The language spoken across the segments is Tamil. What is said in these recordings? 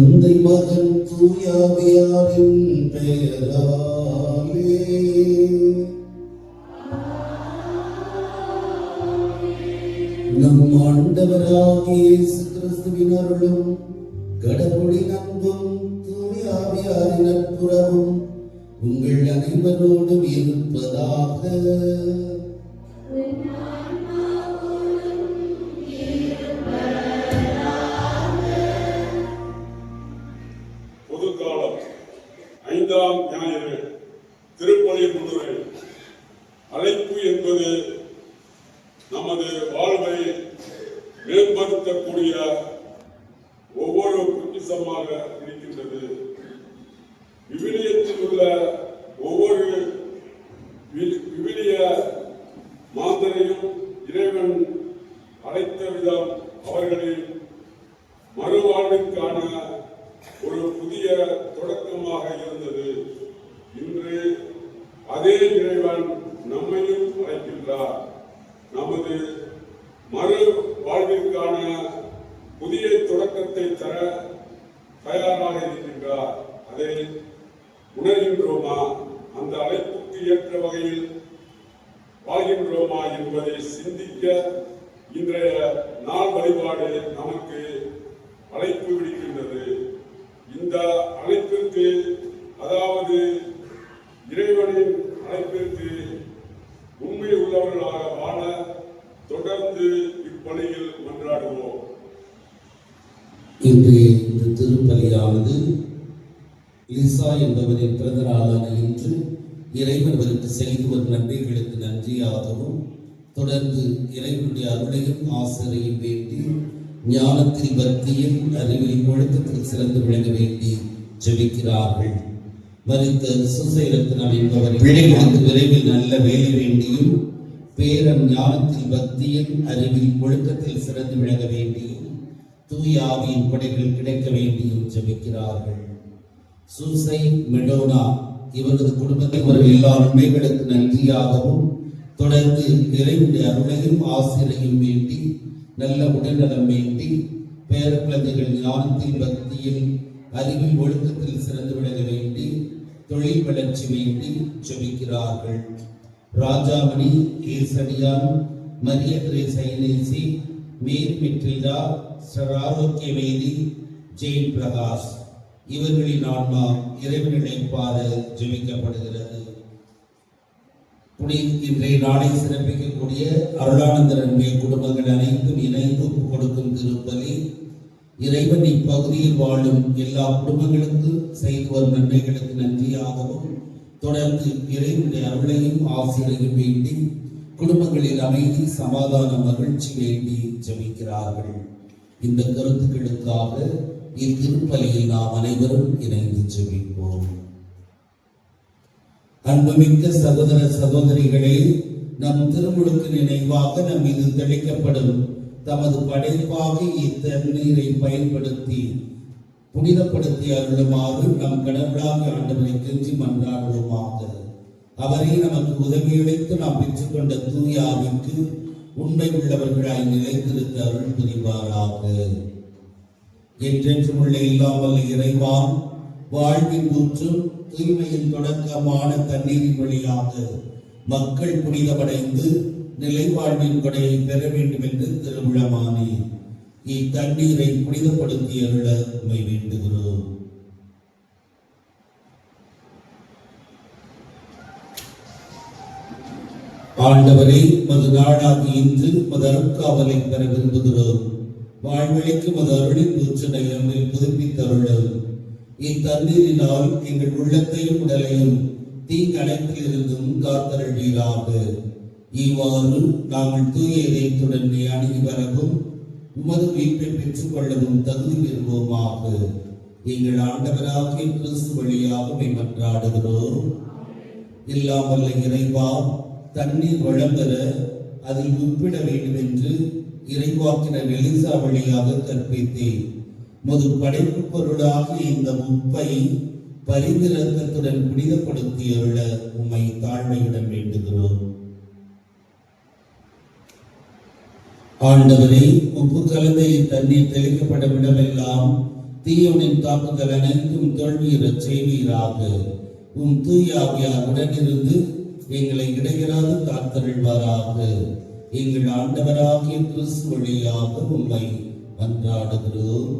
தந்தை மகன் தூயாவியாரின் பெயராலே நம் ஆண்டவராகிய இயேசு கிறிஸ்துவின் அருளும் கடவுளின் அன்பும் தூயாவியாரின் நட்புறவும் உங்கள் அனைவரோடும் இருப்பதாக. பொதுக்காலம் 5ஆம் ஞாயிறு திருப்பலி முன்னுரை. அழைப்பு என்பது நமது வாழ்வை மேம்படுத்தக்கூடிய ஒவ்வொரு பொக்கிஷமாக இருக்கின்றது. விவிலியத்தில் உள்ள ஒவ்வொரு விவிலிய மாந்தரையும் இறைவன் அழைத்த விதம் அவர்களின் மறுவாழ்விற்கான ஒரு புதிய தொடக்கமாக இருந்தது. இன்று அதே இறைவன் நம்மையும் அழைக்கின்றார். நமது மறு வாழ்விற்கான புதிய தொடக்கத்தை தர தயாராக இருக்கின்றார். அதை உணர்கின்றோமா? அந்த அழைப்புக்கு ஏற்ற வகையில் வாழ்கின்றோமா என்பதை சிந்திக்க இன்றைய நாள் வழிபாடு நமக்கு அழைப்பு விடுக்கின்றது. இந்த அழைப்பிற்கு, அதாவது இறைவனின் அழைப்பிற்கு உண்மை உள்ளவர்களாக வாழ தொடர்ந்து இப்பணியில் மன்றாடுவோம். இன்றைய இந்த திருப்பலியானது லிசா என்பவரின் பிறந்த நாளான இன்று இறைவன் அவருக்கு செய்து வரும் நன்மைகளுக்கு நன்றியாகவும், தொடர்ந்து இறைவனுடைய அருளையும் ஆசிரியையும் வேண்டி ஞானத்தில், பக்தியில், அறிவில், ஒழுக்கத்தில் சிறந்து விளங்க வேண்டி ஜெபிக்கிறார்கள். மரித்த சுசைரத்னம் என்பவர் பிள்ளைகளுக்கு விரைவில் நல்ல வேலை வேண்டியும், பேரன் ஞானத்தில், பக்தியில், அறிவில், ஒழுக்கத்தில் சிறந்து விளங்க வேண்டியும், தூய ஆவியின் கொடைகள் கிடைக்க வேண்டியும் ஜெபிக்கிறார்கள். சூசை மெடோனா இவரது குடும்பத்தில் ஒரு எல்லா நன்மைகளுக்கு நன்றியாகவும், தொடர்ந்து இறைவனுடைய அருளையும் ஆசிரியையும் வேண்டி நல்ல உடல்நலம் வேண்டி, பேர குழந்தைகள் ஞானத்தில், பக்தியில், அறிவில், ஒழுக்கத்தில் சிறந்து விளங்க வேண்டி, தொழில் வளர்ச்சி வேண்டி ஜெபிக்கிறார்கள். ராஜாமணி, ஈசடியான், மரிய திரேசைனேசி, மேரி மெட்ரிடா, ஆரோக்கிய வேதி, ஜெயின் பிரகாஷ் இவர்களின் ஆன்மா இறைவனை பார ஜெபிக்கப்படுகிறது. இன்றைய நாளை சிறப்பிக்கக்கூடிய அருளானந்தர் அன்பிய குடும்பங்கள் அனைத்தும் இணைந்து கொடுக்கும் திருப்பலி. இறைவன் இப்பகுதியில் வாழும் எல்லா குடும்பங்களுக்கும் செய்து வரும் நன்மைகளுக்கு நன்றியாகவும், தொடர்ந்து இறைவனுடைய அருளையும் ஆசிரியையும் வேண்டி குடும்பங்களில் அமைதி, சமாதான, மகிழ்ச்சி வேண்டி ஜெபிக்கிறார்கள். இந்த கருத்துக்களுக்காக இத்திருப்பலியில் நாம் அனைவரும் இணைந்து ஜெபிப்போம். அன்புமிக்க சகோதர சகோதரிகளே, நம் திருமுழுக்கு நினைவாக நம் மீது தெளிக்கப்படும் தமது படைப்பாக இத்தண்ணீரை பயன்படுத்தி புனிதப்படுத்தி அருளுமாறு நம் கடவுளாக ஆண்டவரை கெஞ்சி மன்றாடுவோமாக. அவரை நமக்கு உதவியளித்து நாம் பெற்றுக்கொண்ட தூய ஆவிக்கு உண்மை உள்ளவர்களாய் நிலைத்திருந்த அருள் புரிவாராக. என்றென்றும் உள்ள இல்லாமல் இறைவான் வாழ்வின் ஊற்றும் தூய்மையின் தொடக்கமான தண்ணீரின் வழியாக மக்கள் புனிதமடைந்து நிலை வாழ்வின் கொடையை பெற வேண்டும் என்று திருவிழமானே இத்தண்ணீரை புனிதப்படுத்தி அருள உம்மை வேண்டுகிறோம். ஆண்டவரை மது நாடாகி இன்று மது அருட்காவலை பெற விரும்புகிறோம். வாழ்வழிக்கு மது அருளின் ஊற்றினை நம்மில் புதுப்பித்தருளும். இத்தண்ணீரினால் எங்கள் உள்ளத்தையும் உடலையும் தீங்கணைப்பில் இருந்தும் காத்தருளீராக. இவ்வாறு நாங்கள் தூய இதயத்துடன் அணுகி வரவும் உமது மீட்பை பெற்றுக் கொள்ளவும் தகுதி பெறுவோமாக. எங்கள் ஆண்டவராகிய கிறிஸ்து வழியாக மன்றாடுகிறோம். இல்லாமல் இறைவா, தண்ணீர் வழங்கற அதில் உப்பிட வேண்டும் என்று இறைவாக்கினர் எலிசா வழியாக கற்பித்தேன். முது படைப்பு பொருளாக இந்த உப்பை பரிந்திரக்கத்துடன் புனிதப்படுத்தியுள்ள உம்மை தாழ்மையுடன் வேண்டுகிறோம். ஆண்டவரே, உப்பு கலந்த தண்ணீர் தெளிக்கப்படும் இடமெல்லாம் தீயோனின் தாக்குதல் அனைத்தும் தோல்வியுறச் செய்வீராக. உம் தூய ஆவியார் உடனிருந்து எங்களை இடையராது காத்தருள்வாராக. எங்கள் ஆண்டவராகிய கிறிஸ்து வழியாக உம்மை மன்றாடுகிறோம்.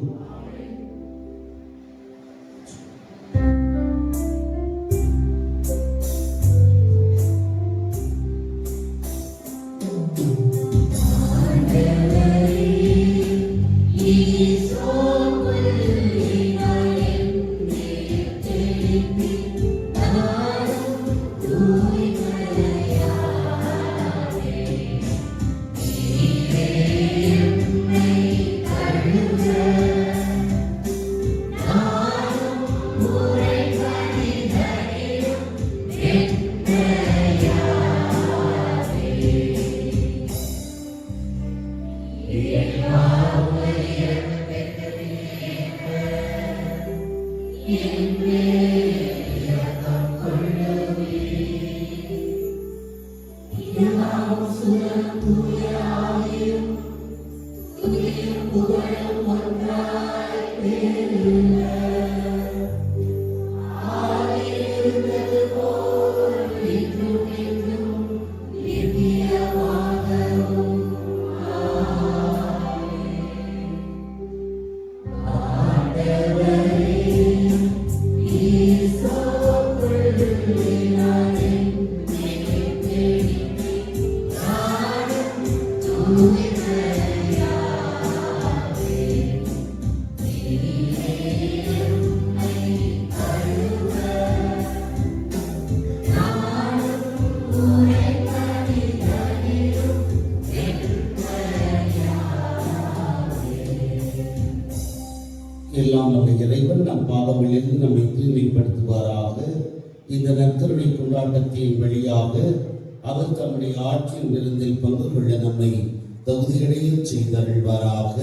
எல்லாம் வல்ல இறைவன் நம் பாவங்களிலிருந்து நம்மை தூய்மைப்படுத்துவாராக. இந்த நற்கருணை கொண்டாட்டத்தின் வழியாக அவர் தம்முடைய ஆட்சியின் விருந்தில் பங்கு கொள்ள நம்மை தகுதியடைய செய்தருள்வாராக.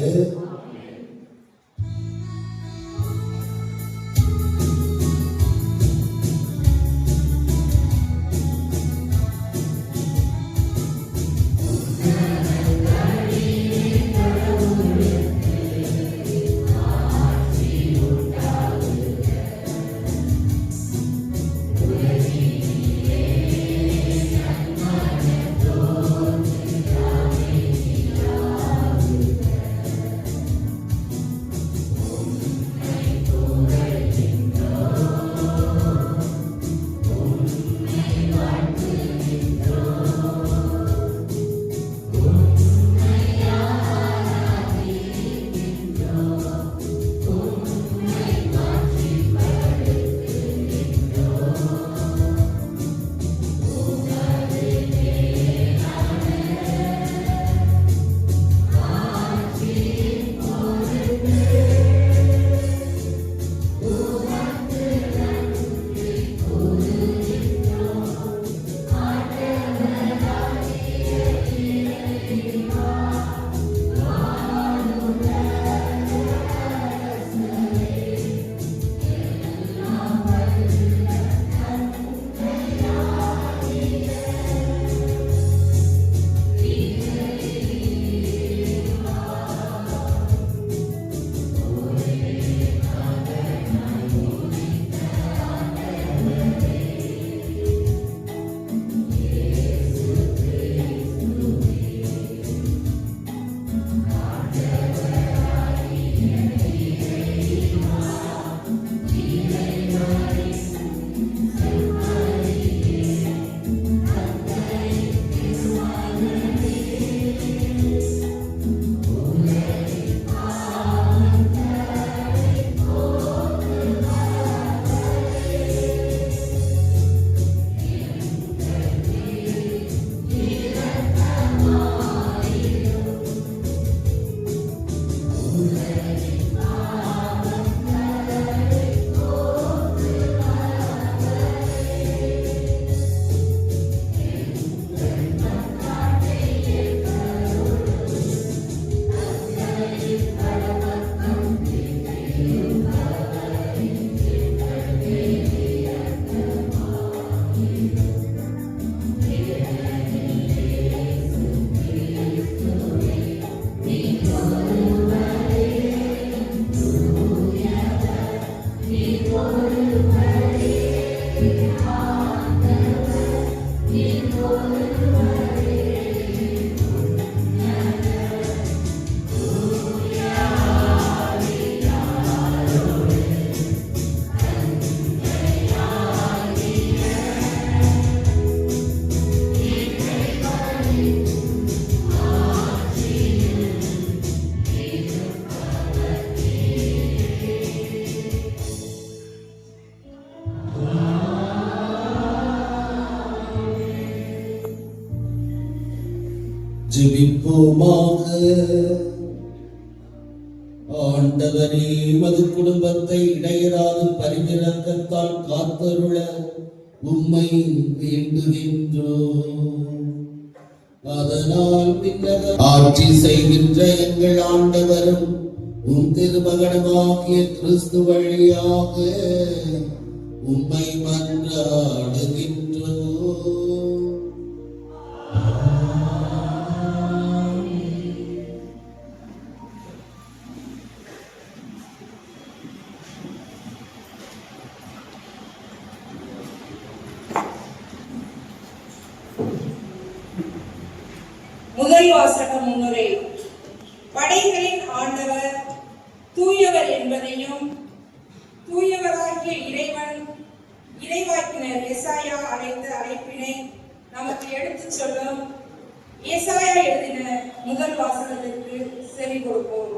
ஜெபிப்போமாக. ஆண்டவரே, மது குடும்பத்தை இடையராது பரிவிரக்கத்தால் காத்தருள உம்மை வேண்டுகின்றோம். அதனால் ஆட்சி செய்கின்ற எங்கள் ஆண்டவரும் உம் திருமகனமாகிய கிறிஸ்து வழியாக உம்மை மன்றாடுகின்றோம். முதல் வாசக முன்னுரை. படைகளின் ஆண்டவர் தூயவர் என்பதையும் தூயவராகிய இறைவாக்கினர் எசாயா அழைத்த அழைப்பினை நமக்கு எடுத்துச் சொல்லும் எசாயா எழுதின முதல் வாசகத்திற்கு செவி கொடுப்போம்.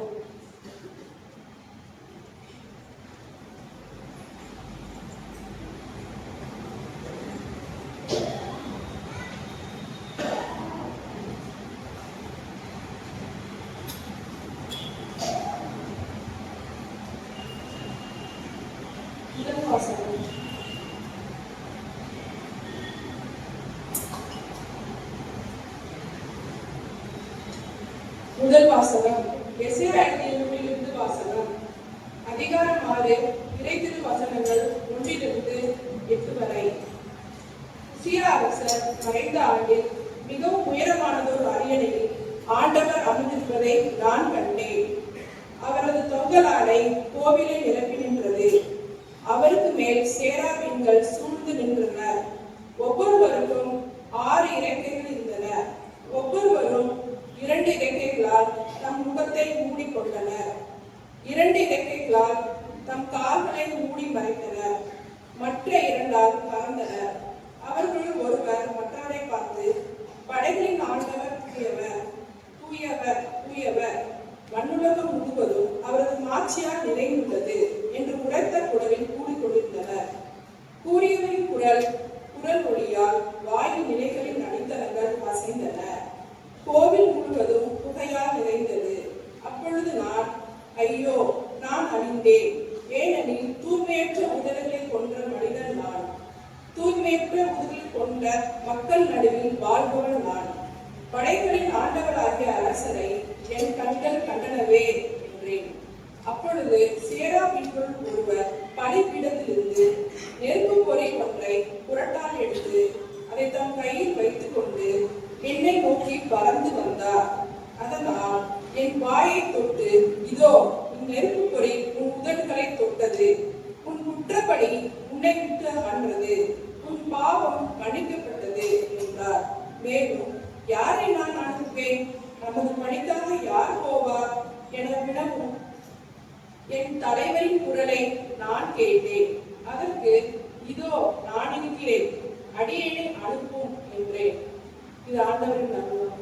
முதல் வாசகம் எசாயா எழுதிய நூலிலிருந்து வாசகம். அதிகாரம் 6, இறைத்திரு வசனங்கள் 1-8 வரை. உசியா அரசர் மறைந்த ஆண்டில் மிகவும் உயரமானதொரு அரியணையில் ஆண்டவர் அமர்ந்திருப்பதை நான் கண்டேன். அவரது தொங்கலாடை கோவிலை நிரப்பி நின்றது. அவருக்கு மேல் சேராபீன்கள் சூழ்ந்து நின்றனர். ஒவ்வொருவருக்கும் 6 இறக்கைகள் இருந்தன. ஒவ்வொருவரும் 2 இறக்கைகளால் தம் முகத்தை மூடிக்கொண்டனர். 2 இறக்கைகளால் தம் கால்களை மூடி மறைத்தனர். மற்ற 2ஆல் பறந்தனர். அவர்கள் ஒருவர் மற்றவரை பார்த்து, படைகளின் ஆண்டவர் தூயவர், தூயவர், தூயவர், மண்ணுலகம் முழுவதும் அவரது மாட்சியால் நிறைந்துள்ளது என்று உரைத்த குரலில் கூறிக்கொண்டிருந்தனர். கூறியவரின் குரல் ஒளியால் வாயு நிலைகளின் அடித்தளங்கள் அசைந்தன. கோவில் முழுவதும் புகையால் நிறைந்தது. அப்பொழுது நான், ஐயோ, நான் அழிந்தேன், ஏனெனில் தூய்மையற்ற உதடுகளை கொன்ற மனிதன் நான், தூய்மையற்ற உதடுகளை கொண்ட மக்கள் நடுவில் வாழ்பவன் நான். படைகளின் ஆண்டவராகிய அரசரை என் கண்கள் கண்டனவே என்றேன். அப்பொழுது சேராபீன்களுள் ஒருவர் பலிபீடத்திலிருந்து நெருப்பு பொறி ஒன்றை புரட்டால் எடுத்து அதை தம் கையில் வைத்துக் கொண்டு என்னை நோக்கி பறந்து வந்தார். அதனால் என் வாயை தொட்டு, இதோ இந்நெருப்பு பொறி உன் உதடுகளை தொட்டது, உன் குற்றப்படி உன்னை விட்டு அகன்றது, உன் பாவம் மன்னிக்கப்பட்டது என்றார். மேலும், யாரை நான் அனுப்புவேன், நமது பணிக்காக யார் போவார் என வினவும் என் தலைவரின் குரலை நான் கேட்டேன். அதற்கு, இதோ நான் இருக்கிறேன், அடியேனை அனுப்பும் என்றேன். இது ஆண்டவரின் நம்புவோம்.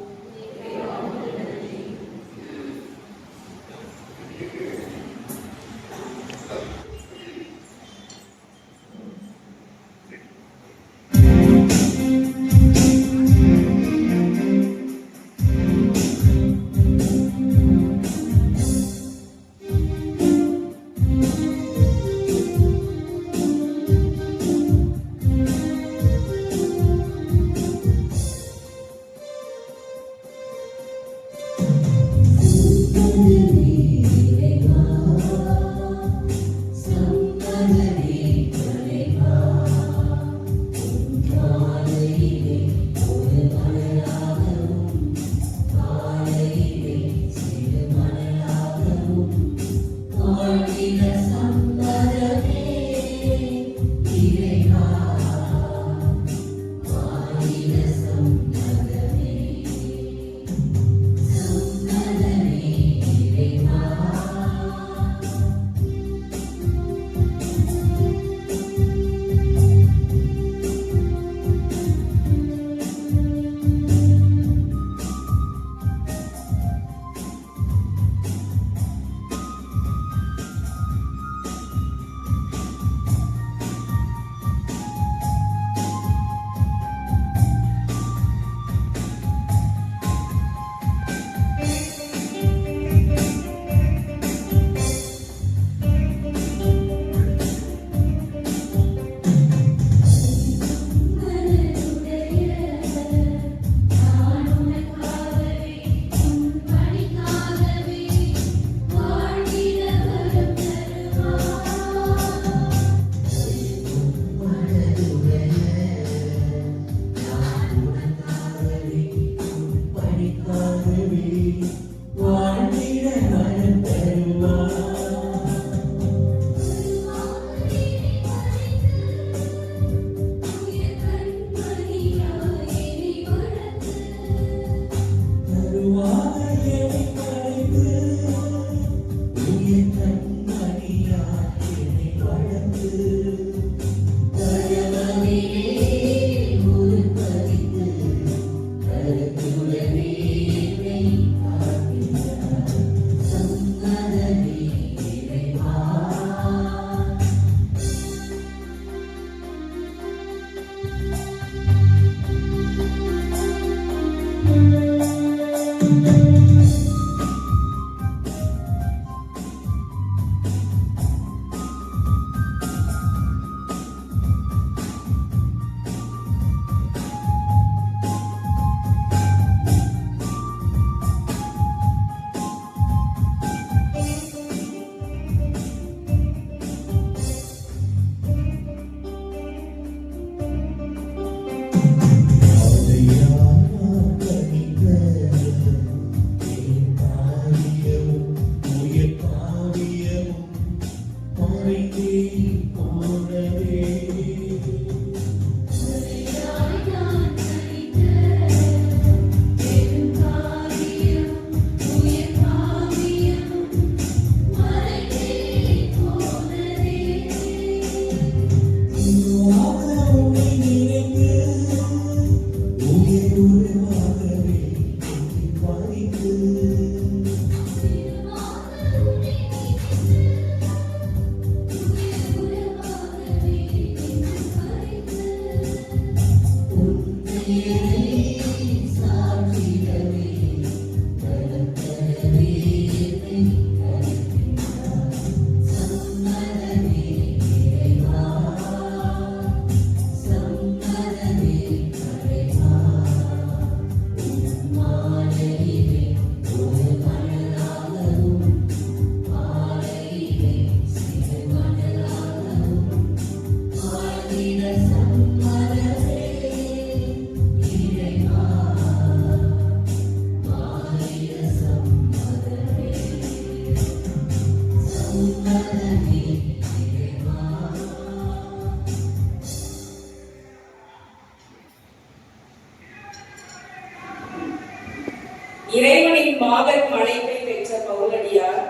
இறைவனின் மாபெரும் அழைப்பை பெற்ற பவுலடியார்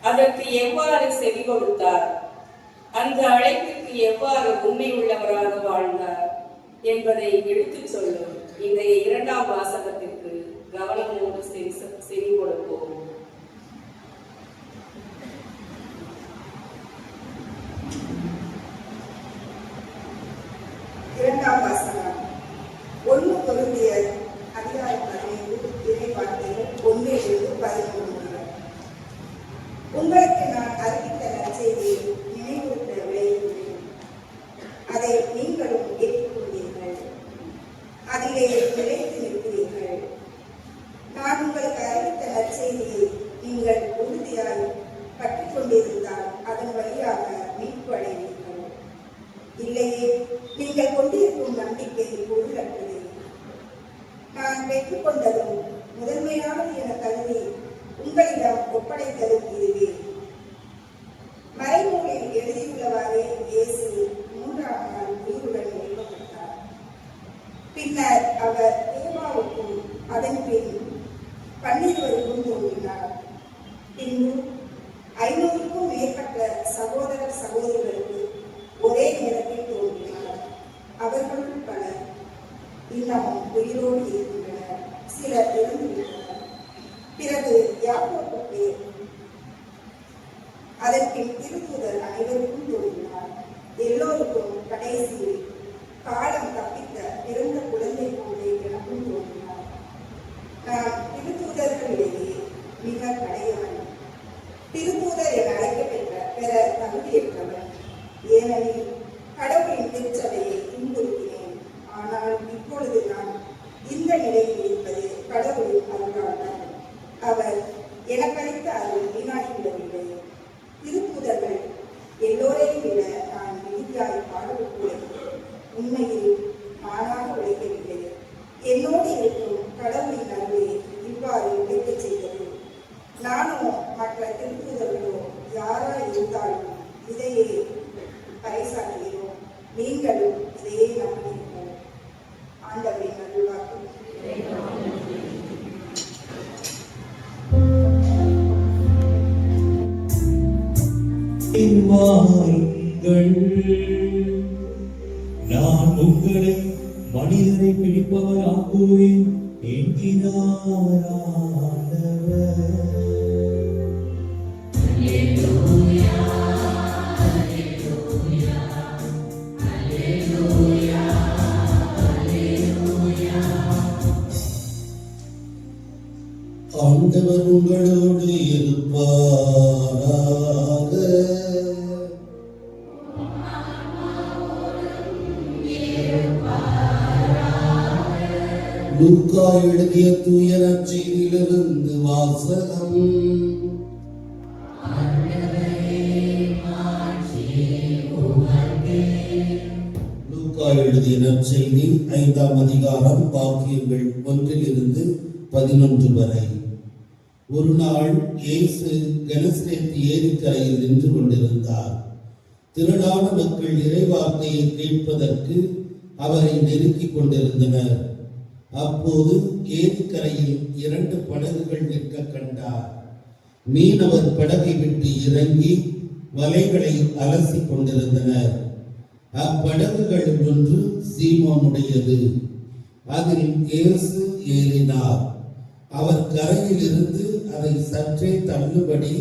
அதற்கு எவ்வாறு செவி கொடுத்தார், அந்த அழைப்பிற்கு எவ்வாறு உண்மை உள்ளவராக வாழ்ந்தார் என்பதை எடுத்துச் சொல்லும் இன்றைய 2ஆம் வாசகத்திற்கு கவனமோடு செவி கொடுப்போம். இரண்டாம் வாசகம் 1 கொரிந்தியர் அதிகாரம் 15 இறைவார்த்தைகள் 1-11. உங்களுக்கு நான் அறிவித்த நற்செய்தியை நினைவுறுத்த விளைகிறேன். அதை நீங்களும் ஏற்றுக்கொண்டீர்கள், அதிலே நிலைத்து நிற்கிறீர்கள். நான் உங்களுக்கு அறிவித்த நற்செய்தியை நீங்கள் உறுதியாய் பற்றிக் கொண்டிருந்தால் அதன் வழியாக மீட்பு அடைவீர்கள். இல்லையே, நீங்கள் கொண்டிருக்கும் நம்பிக்கை பொருளற்றது. நான் பெற்றுக்கொண்டதும் முதன்மையானது என கருதி உங்களிடம் ஒப்படைத்ததும் இதுவே. மறைநூலில் எழுதியுள்ளவாறே இயேசு 3ஆம் நாள் உயிருடன் எழுப்பப்பட்டார். பின்னர் அவர் தேவாவுக்கும் அதன் பின் 12 தோன்றினார். பின்பு 500க்கும் மேற்பட்ட சகோதர சகோதரிகளுக்கு ஒரே நேரத்தில் தோன்றினார். அவர்களுள் பலர் இன்னமும் உயிரோடு இருக்கின்றனர், சிலர் இறந்துவிட்டனர். பிறகு யாக்கோபுக்கு அதற்பின் திருத்தூதர் அனைவருக்கும் தோன்றினார். எல்லோருக்கும் கடைசியில் காலம் தப்பித்த பிறந்த குழந்தை போன்றே எனக்கும் தோன்றினார். நான் திருத்தூதர்களிடையே மிக கடையவன், திருத்தூதர் என அழைக்கப்பெற்ற பெற தகுதியற்றவன். ஏனெனில் கடவுளின் திருச்சபையை துன்புறுத்தினேன். ஆனால் இப்பொழுது நான் இந்த நிலையில் இருப்பது கடவுளின் அருளால். அவர் எனக்களித்த அருள் வீணாகிவிடவில்லை. திருத்தூதர்கள் எல்லோரையும் விட நான் மிகுதியாய் பாடுபட்டுள்ளேன். உண்மையில் நானாக உழைக்கவில்லை, என்னோடு இருக்கும் கடவுளின் அருளை இவ்வாறு உழைக்கச் செய்தது. நானும் மற்ற திருத்தூதர்களோ யாராய் இருந்தாலும் இதையே பறைசாற்றுகிறோம். நீங்களும் இதையே நம்பியிருப்போம். ஆண்டவரின் அருள்வாக்கு. வாய் கேளுங்கள். நான் உங்களை மனிதரை பிடிப்பவர் ஆக்குவேன் என்கிறார் ஆண்டவர். ஆண்டவர் உங்களோடு இருப்பாராக. லூக்கா எழுதிய தூய நற்செய்தியிலிருந்து வாசகம். லூக்கா எழுதிய நற்செய்தி 5ஆம் அதிகாரம் வாக்கியங்கள் 1 - 11 வரை. ஒரு நாள் இயேசு கெனசரேத் ஏரிக்கரையில் நின்று கொண்டிருந்தார். திரளான மக்கள் இறைவார்த்தையை கேட்பதற்கு அவரை நெருக்கிக் கொண்டிருந்தனர். அப்போது ஏரிக்கரையில் 2 படகுகள் நிற்க கண்டார். மீனவர் படகை விட்டு இறங்கி வலைகளை அலசிக் கொண்டிருந்தனர். அப்படகுகள் ஒன்று சீமோனுடையது. அதில் இயேசு ஏறினார். அவர் கரையில் இருந்து அதை சற்றே தள்ளுபடி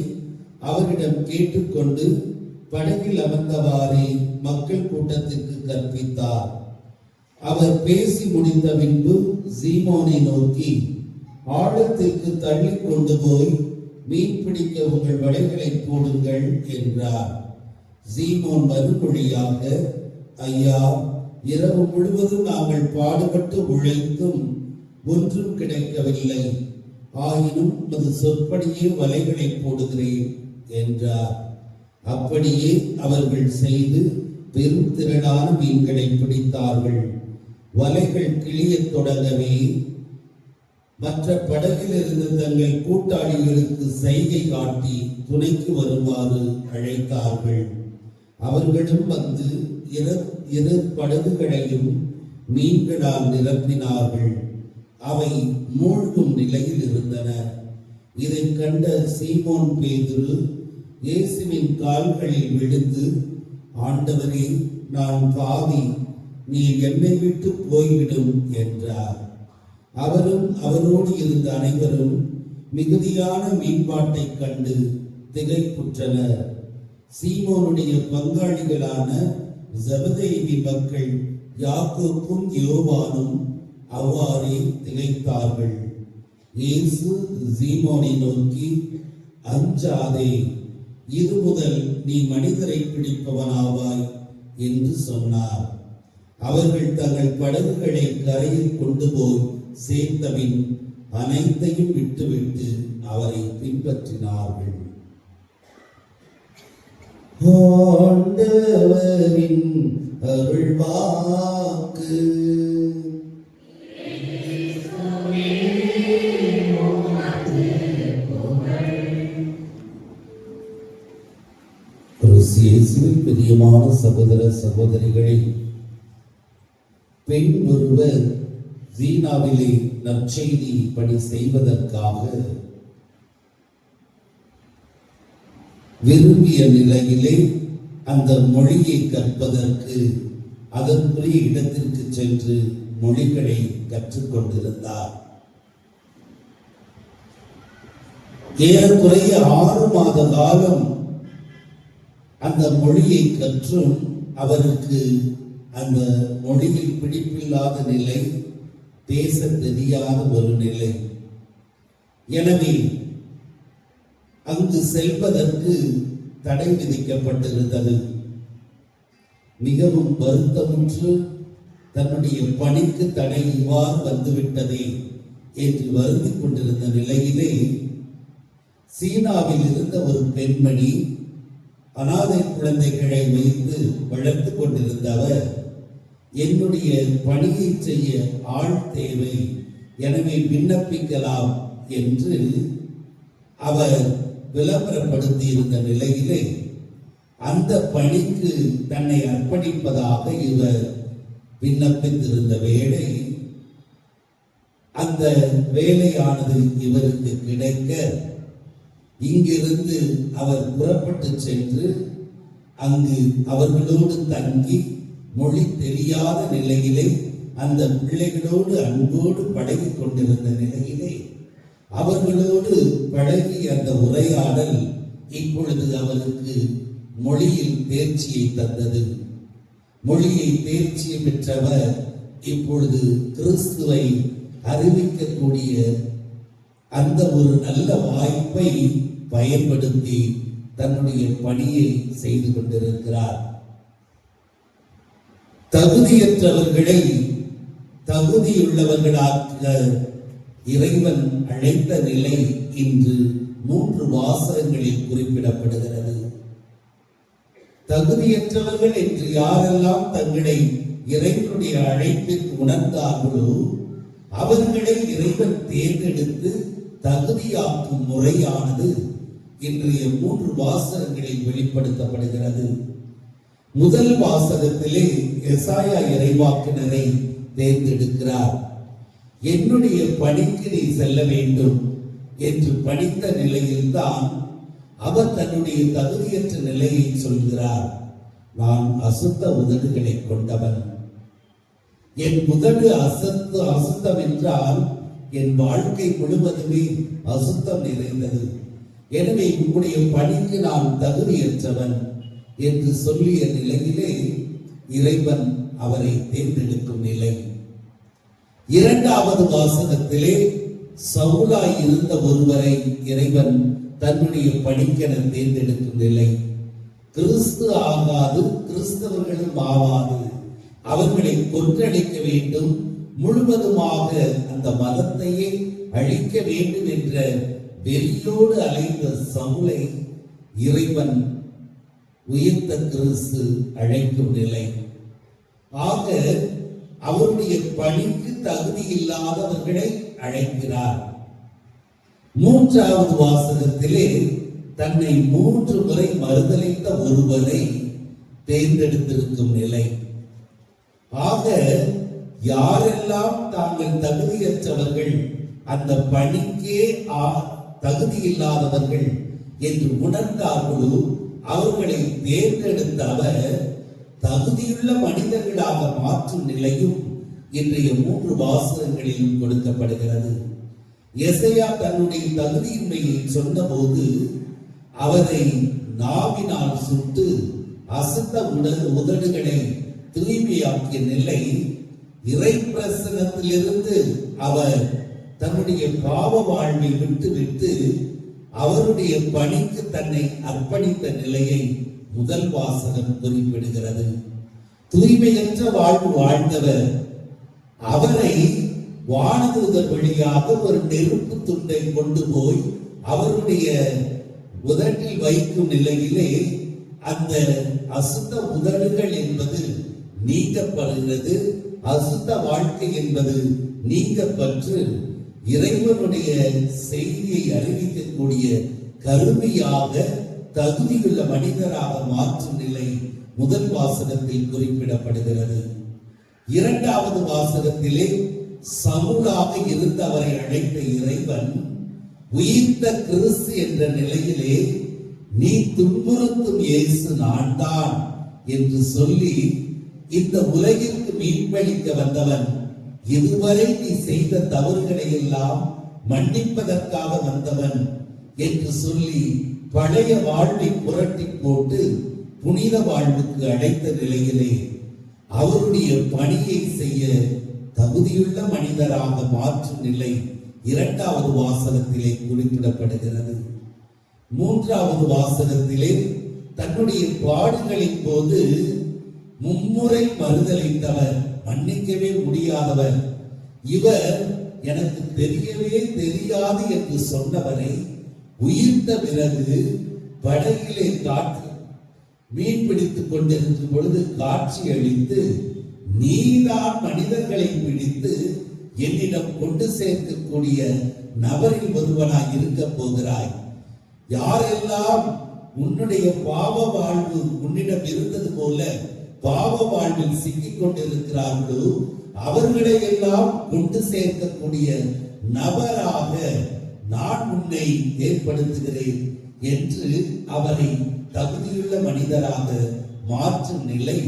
அவரிடம் கேட்டுக்கொண்டு படகில் அமர்ந்தவாறே மக்கள் கூட்டத்திற்கு கற்பித்தார். அவர் பேசி முடிந்த பின்பு சீமோனை நோக்கி, ஆழத்திற்கு தள்ளி கொண்டு போய் மீன் பிடிக்க உங்கள் வலைகளை போடுங்கள் என்றார். சீமோன் மறுமொழியாக, ஐயா, இரவு முழுவதும் நாங்கள் பாடுபட்டு உழைத்தும் ஒன்றும் கிடைக்கவில்லை. ஆயினும் அது சொற்படியே வலைகளை போடுகிறேன் என்றார். அப்படியே அவர்கள் செய்து பெரும் திரளான மீன்களை பிடித்தார்கள். வலைகள் கிளியத் தொடங்கவே மற்ற படகில் இருந்து தங்கள் கூட்டாளிகளுக்கு சைகை காட்டி துணைக்கு வருமாறு அழைத்தார்கள். அவர்களும் வந்து இரு படகுகளையும் மீன்களால் நிரப்பினார்கள். அவை மூழ்கும் நிலையில் இருந்தன. இதை கண்ட சீமோன் பேதுரு இயேசுவின் கால்களில் விழுந்து, ஆண்டவரே, நான் பாவி, நீர் என்னை விட்டு போய்விடும் என்றார். அவரும் அவரோடு இருந்த அனைவரும் மிகுதியான மீன்பாட்டை கண்டு திகைப்புற்றனர். சீமோனுடைய பங்காளிகளான ஜெபதேயி மக்கள் யாக்கோப்பும் யோவானும் அவ்வாறே திகைத்தார்கள். இயேசு சீமோனை நோக்கி, அஞ்சாதே, இது முதல் நீ மனிதரை பிடிப்பவனாவாய் என்று சொன்னார். அவர்கள் தங்கள் படகுகளை கரையில் கொண்டு போய் சேர்த்தபின் அனைத்தையும் விட்டுவிட்டு அவரை பின்பற்றினார்கள். ஆண்டவரின் அருள்வாக்கு. இயேசுவில் பிரியமான சகோதர சகோதரிகளை, பெண் ஒருவர் வீணாவிலே நற்செய்தி பணி செய்வதற்காக விரும்பிய நிலையிலே அந்த மொழியை கற்பதற்கு அதற்குரிய இடத்திற்கு சென்று மொழிகளை கற்றுக்கொண்டிருந்தார். ஏறக்குறைய 6 மாத காலம் அந்த மொழியை கற்றும் அவருக்கு அந்த மொழியில் பிடிப்பில்லாத நிலை, பேச தெரியாத ஒரு நிலை. எனவே அங்கு செல்வதற்கு தடை விதிக்கப்பட்டிருந்தது. மிகவும் வருத்தமுற்று தன்னுடைய பணிக்கு தடை இவ்வாறு வந்துவிட்டதே என்று வருந்திக் கொண்டிருந்த நிலையிலே சீனாவில் இருந்த ஒரு பெண்மணி அனாதை குழந்தைகளை வைத்து வளர்த்து கொண்டிருந்தவர், என்னுடைய பணியை செய்ய ஆள் தேவை, எனவே விண்ணப்பிக்கலாம் என்று அவர் விளம்பரப்படுத்தி இருந்த நிலையிலே அந்த பணிக்கு தன்னை அர்ப்பணிப்பதாக இவர் விண்ணப்பித்திருந்த வேளை அந்த வேலையானது இவருக்கு கிடைக்க இங்கிருந்து அவர் புறப்பட்டு சென்று அங்கு அவர்களோடு தங்கி மொழி தெரியாத நிலையிலே அந்த பிள்ளைகளோடு அன்போடு பழகிக் கொண்டிருந்த நிலையிலே அவர்களோடு பழகிய அந்த உரையாடல் இப்பொழுது அவருக்கு மொழியில் தேர்ச்சியை தந்தது. மொழியை தேர்ச்சி பெற்றவர் இப்பொழுது கிறிஸ்துவை அறிவிக்கக்கூடிய அந்த ஒரு நல்ல வாய்ப்பை பயன்படுத்தி தன்னுடைய பணியை செய்து கொண்டிருக்கிறார். தகுதியற்றவர்களை தகுதியுள்ளவர்களாக இறைவன் அழைத்த நிலை இன்று 3 வாசகங்களில் குறிப்பிடப்படுகிறது. தகுதியற்றவர்கள் என்று யாரெல்லாம் தங்களை இறைவனுடைய அழைப்பிற்கு உணர்ந்தார்களோ அவர்களை இறைவன் தேர்ந்தெடுத்து தகுதியாக்கும் முறையானது இன்றைய 3 வாசகங்களில் வெளிப்படுத்தப்படுகிறது. முதல் வாசகத்திலே எசாயா இறைவாக்கினரை தேர்ந்தெடுக்கிறார். என்னுடைய பணிக்கு நீ செல்ல வேண்டும் என்று பணித்த நிலையில்தான் அவர் தன்னுடைய தகுதியற்ற நிலையை சொல்கிறார். நான் அசுத்த உதடுகளை கொண்டவன், என் உதடு அசுத்தம் என்றால் என் வாழ்க்கை முழுவதுமே அசுத்தம் நிறைந்தது. எனவே உங்களுடைய பணிக்கு நான் தகுதியற்றவன் என்று சொல்லிய நிலையிலே இறைவன் அவரை தேர்ந்தெடுக்கும் நிலை. இரண்டாவது வாசகத்திலே சவுலாய் இருந்த ஒருவரை இறைவன் தன்னுடைய பணிக்கென தேர்ந்தெடுக்கும் நிலை. கிறிஸ்து ஆகாது, கிறிஸ்தவர்களும் ஆகாது, அவர்களை கொன்றளிக்க வேண்டும், முழுவதுமாக அந்த மதத்தையே அழிக்க வேண்டும் என்ற வெறியோடு அலைந்த சவுலை இறைவன் உயிர்த்த கிறிஸ்து அழைக்கும் நிலை. ஆக அவருடைய பணிக்கு தகுதி இல்லாதவர்களை அழைக்கிறார். மூன்றாவது வாசகத்திலே தன்னை 3 முறை மறுதலித்த ஒருவரை தேர்ந்தெடுத்திருக்கும் நிலை. ஆக யாரெல்லாம் தாங்கள் தகுதியற்றவர்கள், அந்த பணிக்கே தகுதி இல்லாதவர்கள் என்று உணர்ந்தார்களோ அவர்களை தேர்ந்தெடுத்த அவர் தகுதியுள்ள மனிதர்களாக மாற்றும் நிலையும் இன்றைய 3 வாசகங்களிலும் கொடுக்கப்படுகிறது. எசையா தன்னுடைய தகுதியின்மையை சொன்னபோது அவரை நாவினால் சுட்டு அசுத்த உதடுகளை தூய்மையாக்கிய நிலை. இறை பிரசனத்திலிருந்து அவர் தன்னுடைய பாவ வாழ்வை விட்டுவிட்டு அவருடைய பணிக்கு தன்னை அர்ப்பணித்த நிலையை முதல் வாசகம் குறிப்பிடுகிறது. தூய்மையற்ற வாழ்வு வாழ்ந்தவர் அவரை வானதூதர் வழியாக ஒரு நெருப்பு துண்டை கொண்டு போய் அவருடைய உதட்டில் வைக்கும் நிலையிலே அந்த அசுத்த உதடுகள் என்பது நீக்கப்படுகிறது. அசுத்த வாழ்க்கை என்பது நீக்கப்பட்டு இறைவனுடைய செய்தியை அறிவிக்கக்கூடிய கருவியாக தகுதியுள்ள மனிதராக மாற்றும் நிலை முதல் வாசகத்தில் குறிப்பிடப்படுகிறது. இரண்டாவது வாசகத்திலே சவுலாக இருந்து அவரை அழைத்த இறைவன் உயிர்த்த கிறிஸ்து என்ற நிலையிலே நீ துன்புறுத்தும் இயேசு நான் தான் என்று சொல்லி இந்த உலகிற்கு மீட்பளிக்க வந்தவன், இதுவரை நீ செய்த தவறுகளை எல்லாம் மன்னிப்பதற்காக வந்தவன் என்று சொல்லி பழைய வாழ்வை புரட்டி போட்டு புனித வாழ்வுக்கு அழைத்த நிலையிலே அவருடைய பணியை செய்ய தகுதியுள்ள மனிதராக மாற்றும் நிலை இரண்டாவது வாசகத்திலே குறிப்பிடப்படுகிறது. மூன்றாவது வாசகத்திலே தன்னுடைய பாடுகளின் போது மும்முறை மறுதலித்தவர், மன்னிக்கவே முடியாதவர், இவர் எனக்கு தெரியவே தெரியாது என்று சொன்னவரை உயிர்த்த பிறகு படகிலே காற்று மீன் பிடித்துக் கொண்டிருக்கும் பொழுது காட்சி அளித்து நீதான் மனிதர்களை பிடித்து என்னிடம் கொண்டு சேர்க்கக்கூடிய நபரில் ஒருவனாய் இருக்க போகிறாய். யாரெல்லாம் உன்னுடைய பாவ வாழ்வு உன்னிடம் இருந்தது போல பாவ வாழ்வில் சிக்கிக் கொண்டிருக்கிறார்களோ அவர்களை எல்லாம் கொண்டு சேர்க்கக்கூடிய நபராக நான் உன்னை ஏற்படுத்துகிறேன் என்று அவரை தகுதியுள்ள மனிதராக மாற்றும் நிலை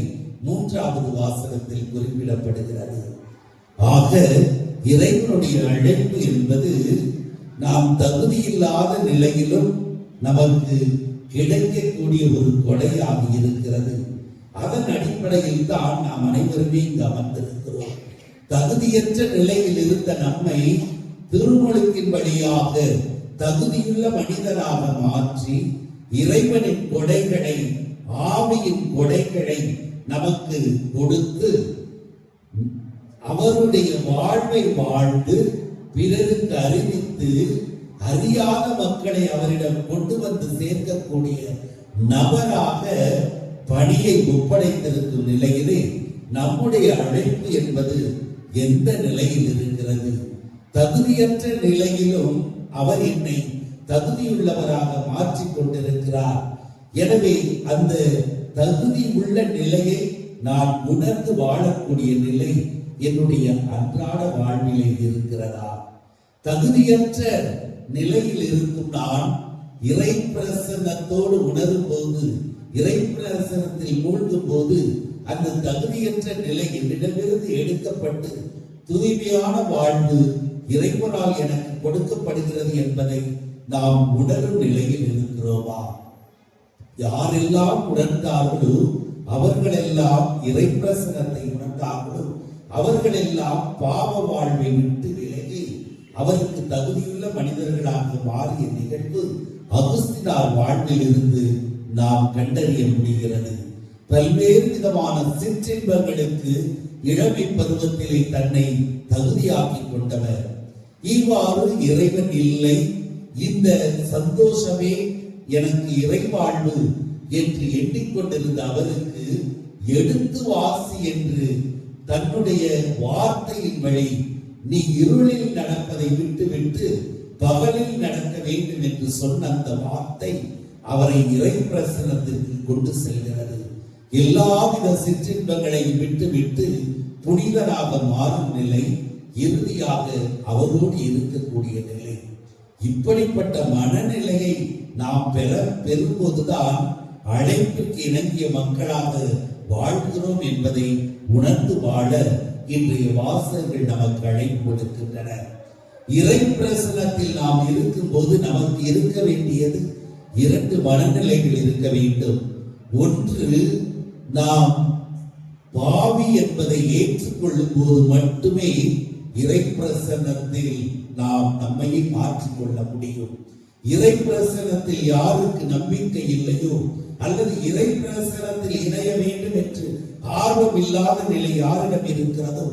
3வது வாசகத்தில் குறிப்பிடப்படுகிறது. ஆக இறைவனுடைய அழைப்பு என்பது நாம் தகுதியில்லாத நிலையிலும் நமக்கு கிடைக்கக்கூடிய ஒரு கொடையாக இருக்கிறது. அதன் அடிப்படையில் தான் நாம் அனைவருமே இங்கு அமர்ந்திருக்கிறோம். தகுதியற்ற நிலையில் இருந்த நம்மை திருமுழுக்கின் வழியாக தகுதியுள்ள மனிதராக மாற்றி இறைவனின் கொடைகளை, ஆவியின் கொடைகளை நமக்கு கொடுத்து அவருடைய வாழ்வை வாழ்ந்து பிறருக்கு அறிவித்து அறியாத மக்களை அவரிடம் கொண்டு வந்து சேர்க்கக்கூடிய நபராக பணியை ஒப்படைத்திருக்கும் நிலையிலே நம்முடைய அழைப்பு என்பது எந்த நிலையில் இருக்கிறது? தகுதியற்ற நிலையிலும் அவர் என்னை தகுதியுள்ளவராக மாற்றிக் கொண்டிருக்கிறார். எனவே அந்த தகுதி உள்ள நிலையை நான் உணர்ந்து வாழக்கூடிய நிலை என்னுடைய அன்றாட வாழ்விலே இருக்கிறதா? தகுதியற்ற நிலையில் இருக்கும் நான் இறை பிரசன்னத்தோடு உணரும் போது, இறை பிரசன்னத்தில் மூழ்கும் போது அந்த தகுதியற்ற நிலை என்னிடமிருந்து எடுக்கப்பட்டு தூய்மையான வாழ்வு இறைவனால் எனக்கு கொடுக்கப்படுகிறது என்பதை நாம் உணரும் நிலையில் இருக்கிறோமா? யாரெல்லாம் உணர்ந்தார்களோ அவர்களெல்லாம் இறை பிரசன்னத்தை உணர்ந்தார்களோ அவர்களெல்லாம் பாவ வாழ்வை விட்டு விலகி அவருக்கு தகுதியுள்ள மனிதர்களாக மாறிய நிகழ்வு அகுஸ்தினார் வாழ்வில் இருந்து நாம் கண்டறிய முடிகிறது. பல்வேறு விதமான சிற்றின்பங்களுக்கு இளமை பருவத்திலே தன்னை தகுதியாக்கிக் கொண்டவர். இவ்வாறு இறைவன் இல்லை, இந்த சந்தோஷமே எனக்கு இறைவாழ்வு என்று எண்ணிக்கொண்டிருந்த அவருக்கு எடுத்து வாசி என்று தன்னுடைய வார்த்தையின் வழி நீ இருளில் நடப்பதை விட்டுவிட்டு பகலில் நடக்க வேண்டும் என்று சொன்ன அந்த வார்த்தை அவரை இறை பிரசன்னத்திற்கு கொண்டு செல்கிறது. எல்லாவித சிற்றின்பங்களை விட்டுவிட்டு புனிதராக மாறும் நிலை, இறுதியாக அவரோடு இருக்கக்கூடிய நிலை. இப்படிப்பட்ட மனநிலையை நாம் பெறும்போதுதான் அழைப்புக்கு இணங்கிய மக்களாக வாழ்கிறோம் என்பதை உணர்ந்து வாழ இன்றைய வாசகங்கள் நமக்கு அழைப்பு கொடுக்கின்றன. இறை பிரசன்னத்தில் நாம் இருக்கும் போது நமக்கு இருக்க வேண்டியது 2 மனநிலைகள் இருக்க வேண்டும். ஒன்று, நாம் பாவி என்பதை ஏற்றுக்கொள்ளும் போது மட்டுமே இறை பிரசன்னத்தில் நாம் நம்மையே மாற்றிக்கொள்ள முடியும். இறை பிரசன்னத்தில் யாருக்கு நம்பிக்கை இல்லையோ அல்லது இறை பிரசன்னத்தில் இணைய வேண்டும் என்று ஆர்வம் இல்லாத நிலை யாரிடம் இருக்கிறதோ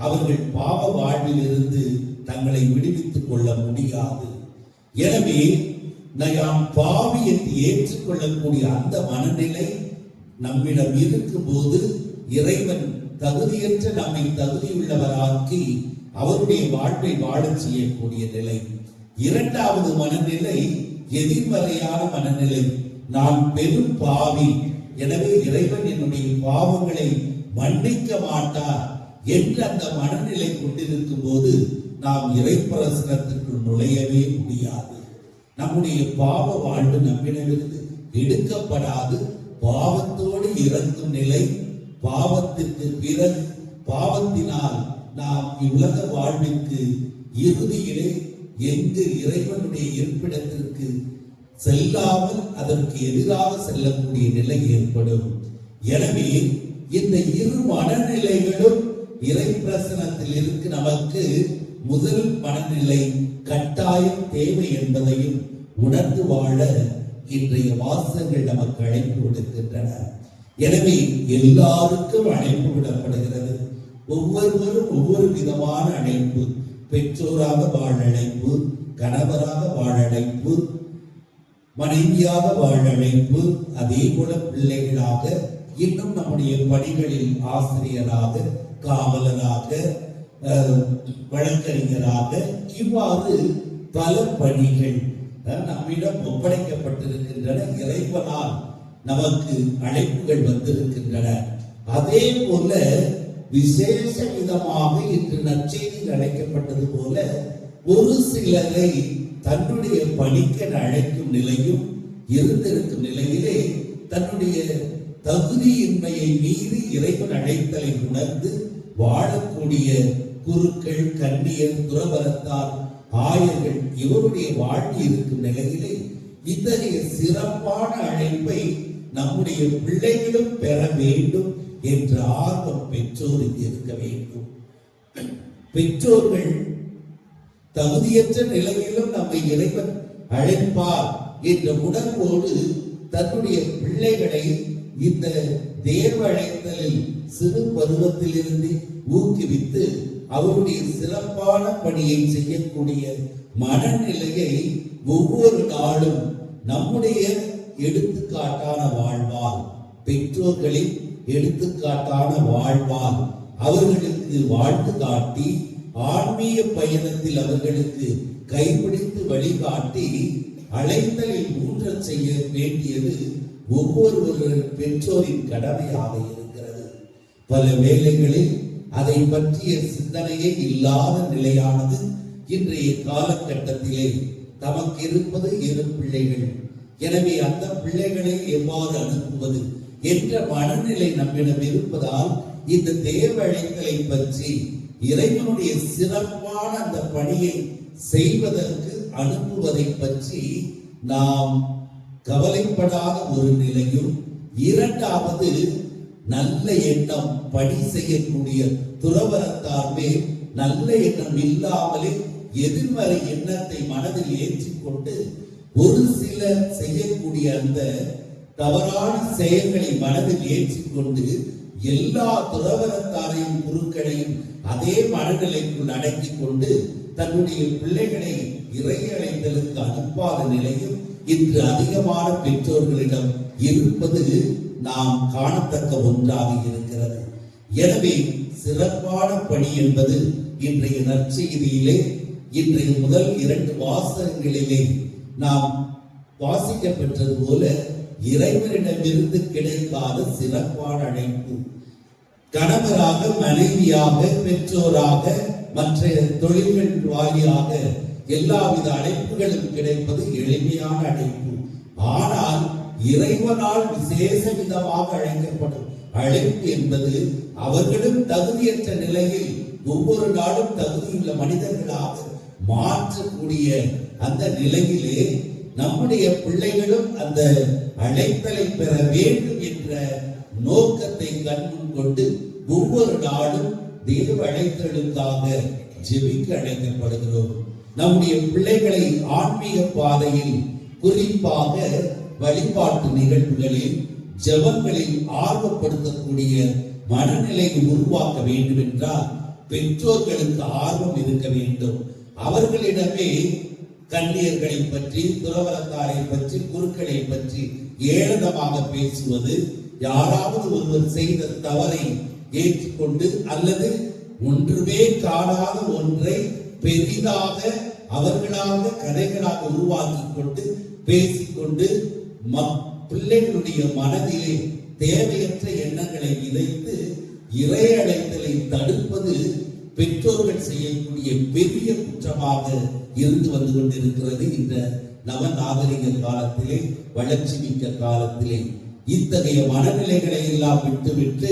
அவர்கள் பாவ வாழ்வில் இருந்து தங்களை விடுவித்துக் கொள்ள முடியாது. எனவே நாம் பாவி என்று ஏற்றுக்கொள்ளக்கூடிய அந்த மனநிலை நம்மிடம் இருக்கும் போது இறைவன் தகுதியற்ற நம்மை தகுதியுள்ளவராக்கி அவருடைய வாழ்வை வாழச் செய்யக்கூடிய நிலை. 2வது மனநிலை எதிர்மறையான மனநிலை. நான் பெரும் பாவி, எனவே இறைவன் என்னுடைய பாவங்களை மன்னிக்க மாட்டார் என்ற அந்த மனநிலை கொண்டிருக்கும் போது நாம் இறை பிரசன்னத்திற்குள் நுழையவே முடியாது. நம்முடைய பாவ வாழ்வு நம்மிடமிருந்து எடுக்கப்படாது. பாவத்தோடு இறக்கும் நிலை, பாவத்திற்கு பிறகு பாவத்தினால் நாம் இவ்வுலக வாழ்விற்கு இறுதியிலே எங்கு இறைவனுடைய இருப்பிடத்திற்கு செல்லாமல் அதற்கு எதிராக செல்லக்கூடிய நிலை ஏற்படும். எனவே இந்த 2 மனநிலைகளும் இறை பிரசன்னத்தில் இருக்கு நமக்கு முதல் மனநிலை கட்டாயம் தேவை என்பதையும் உணர்ந்து வாழ இன்றைய வாசகங்கள் நமக்கு அழைப்பு விடுக்கின்றன. எனவே எல்லாருக்கும் அழைப்பு விடப்படுகிறது. ஒவ்வொருவரும் ஒவ்வொரு விதமான அழைப்பு. பெற்றோராக வாழ அழைப்பு, கணவராக வாழ அழைப்பு, மனைவியாக வாழ அழைப்பு, அதே போல பிள்ளைகளாக, இன்னும் நம்முடைய பணிகளில் ஆசிரியராக, காவலராக, வழக்கறிஞராக, இவ்வாறு பல பணிகள் நம்மிடம் ஒப்படைக்கப்பட்டிருக்கின்றன. இறைவனால் நமக்கு அழைப்புகள் வந்திருக்கின்றன. அதே போல விசேஷ விதமாக இன்று நற்செய்தியில் அழைக்கப்பட்டது போல ஒரு சிலரை தன்னுடைய பணிக்கு அழைக்கும் நிலையும் இருந்திருக்கும் நிலையிலே தன்னுடைய தகுதியின்மையை மீறி இறைவன் அழைத்தலை உணர்ந்து வாழக்கூடிய குருக்கள், கன்னியர், துறவரத்தார், ஆயர்கள் இவருடைய வாழ்வு இருக்கும் நிலையிலே இத்தகைய சிறப்பான அழைப்பை நம்முடைய பிள்ளைகளும் பெற வேண்டும் என்ற ஆர்வம் பெற்றோருக்கு இருக்க வேண்டும். பெற்றோர்கள் தகுதியற்ற நிலையிலும் நம்மை இறைவன் அழைப்பார் என்ற உணர்வோடு தன்னுடைய பிள்ளைகளை இந்த தேவ அழைத்தலில் சிறு பருவத்திலிருந்து ஊக்குவித்து அவருடைய சிறப்பான பணியை செய்யக்கூடிய மனநிலையை ஒவ்வொரு நாளும் நம்முடைய எடுத்துக்காட்டான வாழ்வால், பெற்றோர்களின் எடுத்துக்காட்டான வாழ்வால் அவர்களுக்கு வாழ்ந்து காட்டி ஆன்மீக பயணத்தில் அவர்களுக்கு கைப்பிடித்து வழிகாட்டி அழைத்தலில் ஊன்றச் செய்ய வேண்டியது ஒவ்வொரு பெற்றோரின் கடமையாக இருக்கிறது. பல வேளைகளில் அதை பற்றிய சிந்தனையே இல்லாத நிலையானது இன்றைய காலகட்டத்திலே தமக்கு இருப்பது 2 பிள்ளைகள். எனவே அந்த பிள்ளைகளை எவ்வாறு அனுப்புவது என்ற மனநிலை நம்மிடம் இருப்பதால் இந்த தேவ அழைத்தலை பற்றி இறைவனுடைய சிறப்பான அந்த பணியை செய்வதற்கு அனுப்புவதை பற்றி நாம் கவலைப்படாத ஒரு நிலையும், இரண்டாவது நல்ல எண்ணம் பணி செய்யக்கூடிய துறவரத்தார்மே நல்ல எண்ணம் இல்லாமலே எதிர்மறை எண்ணத்தை மனதில் ஏற்றிக்கொண்டு ஒரு சிலர் செய்யக்கூடிய அந்த தவறான செயல்களை மனதில் ஏற்றிக்கொண்டு எல்லா துறவரத்தாரையும் குருக்களையும் அதே மனநிலைக்குள் அடக்கிக் கொண்டு தன்னுடைய பிள்ளைகளை இறை அழைத்தலுக்கு அனுப்பாத நிலையும் இன்று அதிகமான பெற்றோர்களிடம் இருப்பது நாம் காணத்தக்க ஒன்றாக இருக்கிறது. எனவே சிறப்பான பணி என்பது இன்றைய நற்செய்தியிலே இன்றைய முதல் 2 வாசகங்களிலே நாம் வாசிக்க பெற்றது போல இறைவனிடமிருந்து கிடைக்காத சிறப்பான அழைப்பு. கணவராக, மனைவியாக, பெற்றோராக, மற்ற தொழில்கள் வாரியாக எல்லாவித அழைப்புகளும் கிடைப்பது எளிமையான அழைப்பு. ஆனால் இறைவனால் விசேஷ விதமாக அழைக்கப்படும் அழைப்பு என்பது அவர்களும் தகுதியற்ற நிலையில் ஒவ்வொரு நாளும் தகுதியுள்ள மனிதர்களாக மாற்றக்கூடிய அந்த நிலையிலே நம்முடைய பிள்ளைகளும் அந்த அழைத்தலை பெற வேண்டும் என்ற நோக்கத்தை கண்முன் கொண்டு ஒவ்வொரு நாளும் தேவ அழைத்தலுக்காக ஜெபிக்க அழைக்கப்படுகிறோம். நம்முடைய பிள்ளைகளை ஆன்மீக பாதையில், குறிப்பாக வழிபாட்டு நிகழ்வுகளில், ஜெபங்களில் ஆர்வப்படுத்தக்கூடிய மனநிலையை உருவாக்க வேண்டும் என்றால் பெற்றோர்களுக்கு ஆர்வம் இருக்க வேண்டும். அவர்களிடமே கன்னியர்களை பற்றி, துறவரத்தாரை பற்றி, குருக்களை பற்றி ஏளனமாக பேசுவது, யாராவது ஒருவர் செய்த தவறை ஏற்றுக்கொண்டு அல்லது ஒன்றுமே காணாத ஒன்றை பெரிதாக அவர்களாக கதைகளாக உருவாக்கி கொண்டு பேசிக்கொண்டு பிள்ளைகளுடைய மனதிலே தேவையற்ற எண்ணங்களை விதைத்து இறை அழைத்தலை தடுப்பது பெற்றோர்கள் செய்யக்கூடிய பெரிய குற்றமாக இருந்து வந்து கொண்டிருக்கிறது. இந்த நவநாகரிக காலத்திலே, வளர்ச்சி மிக்க காலத்திலே இத்தகைய மனநிலைகளை எல்லாம் விட்டுவிட்டு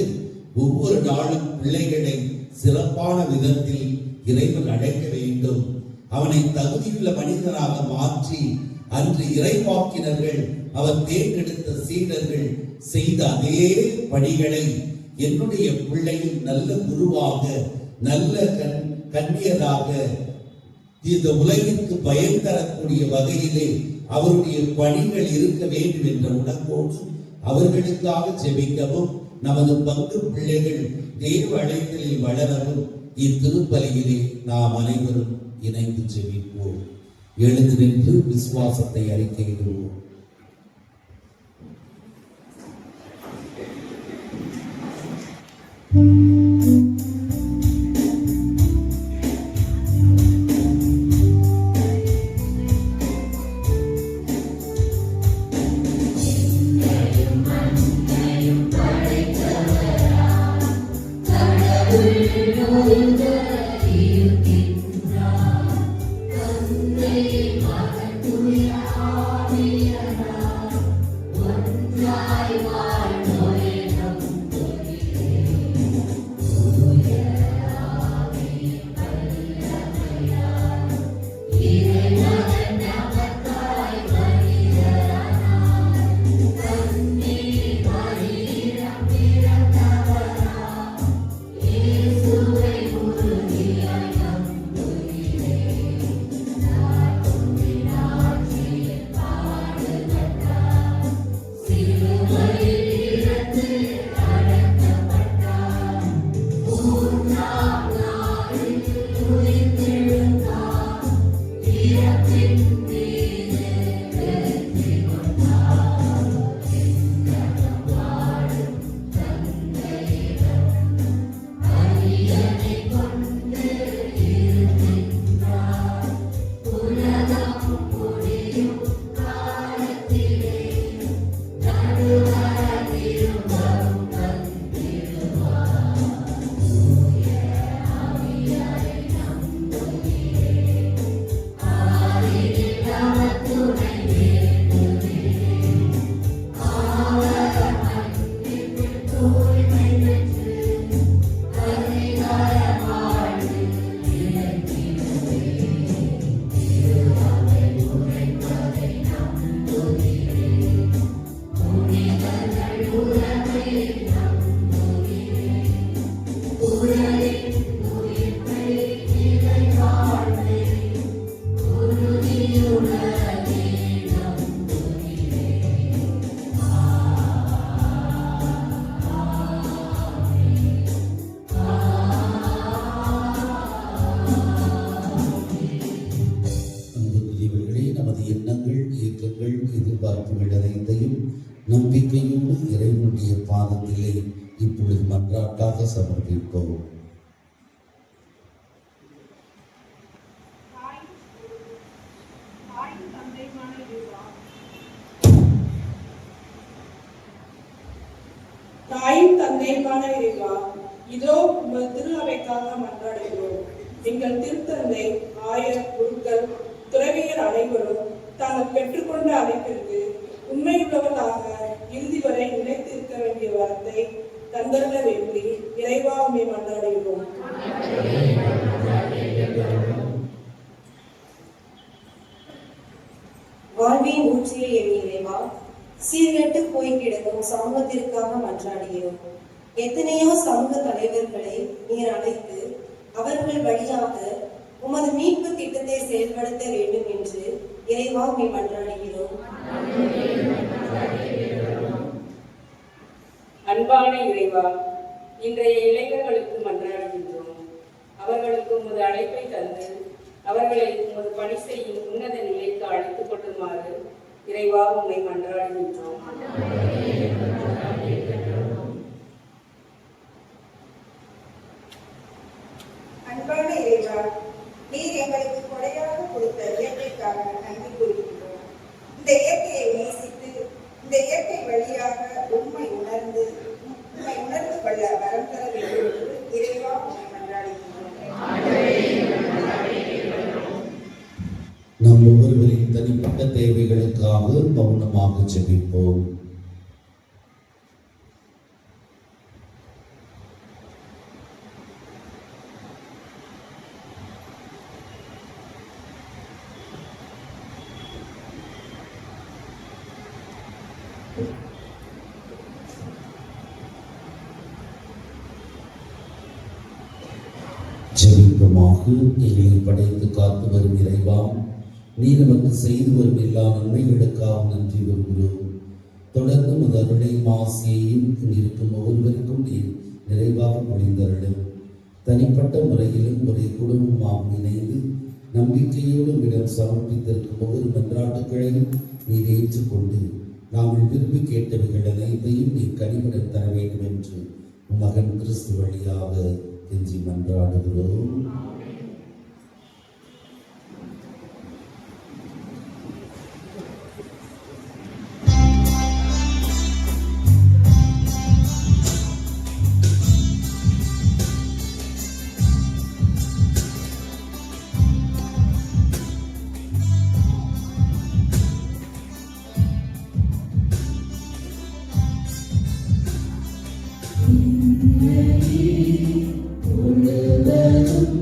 ஒவ்வொரு நாளும் பிள்ளைகளை சிறப்பான விதத்தில் இறைவன் அழைக்க வேண்டும். அவனை தகுதியுள்ள மனிதனாக மாற்றி அன்று இறைவாக்கினர்கள் அவர் தேர்ந்தெடுத்த சீடர்கள் செய்த அதே பணிகளை என்னுடைய பிள்ளையும் நல்ல குருவாக, நல்ல கன்னியராக, இந்த உலகிற்கு பயன் தரக்கூடிய வகையிலே அவருடைய பணிகள் இருக்க வேண்டும் என்ற உணர்வோடு அவர்களுக்காக ஜெபிக்கவும் நமது பங்கு பிள்ளைகள் தேவ அழைத்தலில் வளரவும் இத்திருப்பலியிலே நாம் அனைவரும் இணைந்து ஜெபிப்போம். எழுந்து நின்று விசுவாசத்தை அறிக்கையிடுவோம். Thank you. அன்புக்குரியவர்களே, நமது எண்ணங்கள், இயக்கங்கள், எதிர்பார்ப்புகள் அனைத்தையும் நம்பிக்கையோடு இறைவனுடைய பாதத்திலே இப்பொழுது மன்றாட்டாக சமர்ப்பிப்போம். தாயும் தந்தையுமான இறைவா, இதோ உங்கள் திரு அவைக்காக மன்றாடுகிறோம். எங்கள் திருத்தந்தை, ஆயர், குருக்கள், துறவியர் அனைவரும் தாங்கள் பெற்றுக்கொண்ட அழைப்பிற்கு உண்மையுள்ளவர்களாக இறுதி வரை நிலைத்திருக்க வேண்டிய வரத்தை தந்தருள வேண்டி இறைவா உம்மை மன்றாடுகிறோம். வாழ்வின் ஊற்றிய என் இறைவா, சீர்கெட்டு போய் கிடக்கும் சமூகத்திற்காக மன்றாடுகிறோம். எத்தனையோ சமூக தலைவர்களை நீர் அழைத்து அவர்கள் வழியாக உமது மீட்பு திட்டத்தை செயல்படுத்த வேண்டும் என்று இறைவா உம்மை மன்றாடுகிறோம். அன்பான இறைவா, இன்றைய இளைஞர்களுக்கு மன்றாடுகின்றோம். அவர்களுக்கு உமது அழைப்பை தந்து அவர்களை உமது பணி செய்யும் உன்னத நிலைக்கு அழைத்துக் கொள்ளுமாறு இறைவா உம்மை மன்றாடுகின்றோம். அன்பான இறைவா, நீர் எங்களுக்கு கொடையாக கொடுத்த இயற்கைக்காக நன்றி கூறுகின்றோம். இந்த இயற்கையை நேசித்து இந்த இயற்கை வழியாக உண்மை உணர்ந்து கொள்ள வரம் தர வேண்டும் என்று இறைவா உம்மை மன்றாடுகின்றோம். நம் ஒவ்வொருவரின் தனிப்பட்ட தேவைகளுக்காக மௌனமாக ஜெபிப்போம். ஜெபிப்போமாக. எங்களை படைத்து காத்து வரும் இறைவா, நீ நமக்கு செய்து வரும் எல்லா நன்மைகளுக்காக நன்றி வருகிறோம். தொடர்ந்து உமது அருளையும் ஆசியையும் இங்கிருக்கும் ஒவ்வொருவருக்கும் நீர் நிறைவாக பொழிந்தருளும். தனிப்பட்ட முறையிலும் ஒரே குடும்பமாக இணைந்து நம்பிக்கையோடு இடம் சமர்ப்பித்திருக்கும் ஒவ்வொரு மன்றாட்டுகளையும் நீர் ஏற்றுக்கொண்டு நாங்கள் விரும்பி கேட்டவைகள் அனைத்தையும் நீர் கனிவுடன் தர வேண்டும் என்று உம் மகன் கிறிஸ்து வழியாக கெஞ்சி மன்றாடுகிறோம். முழுவதும்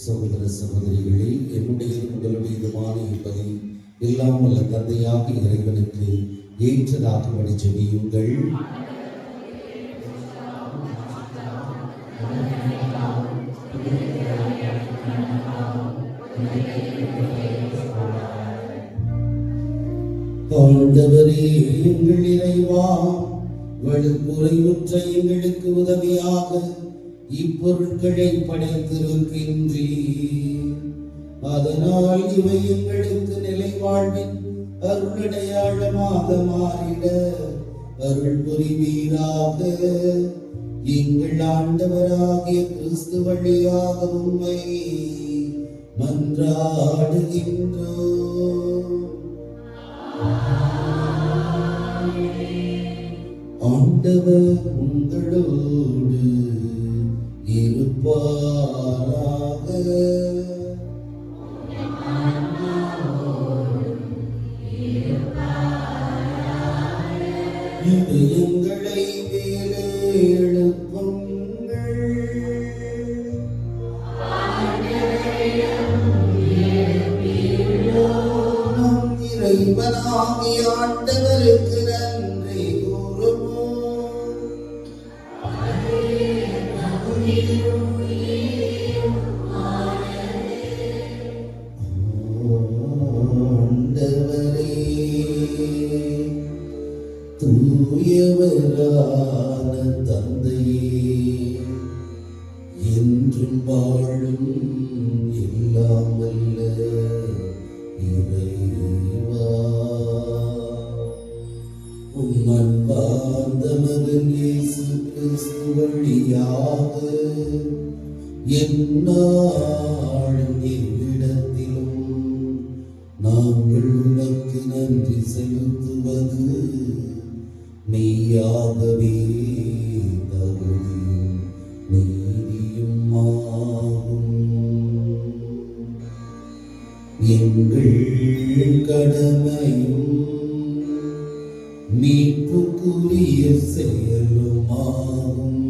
சகோதர சகோதரிகளே, என்னுடைய உங்களுடையதுமான இப்பதி எல்லாம் வல்ல தந்தையாக இறைவனுக்கு ஏற்றதாகும்படி ஜெபியுங்கள். ஆண்டவரே எங்கள் இறைவா, வலுக்குறைவுற்ற எங்களுக்கு உதவியாக இப்பொருட்களை படைத்திருக்கின்றீர். அதனால் இவை எங்களுக்கு நிலை வாழ்வின் அருளடையாளமாக மாறிட அருள் புரிவீராக. எங்கள் ஆண்டவராகிய கிறிஸ்து வழியாக உம்மை மன்றாடுகின்றோம். ஆண்டவர் உங்களோடு இருப்பாராக. இதயங்களை மேலே எழுப்புங்கள். நம் இறைவனாகிய ஆண்டவருக்கு நன்றி கூறுவோம். ஆண்டவரே, தூயவரான தந்தையே, என்றும் வாழும் எல்லாம் வல்ல இறைவா, உம் அன்பார்ந்த மகன் இயேசு கிறிஸ்து வழியாக எந்நாளும் எவ்விடத்திலும் நாங்கள் உமக்கு நன்றி செலுத்துவது மெய்யாகவே தகுதியும் நீதியும் ஆகும். எங்கள் கடமையும் மீட்புக்குரிய செயலுமாகும்.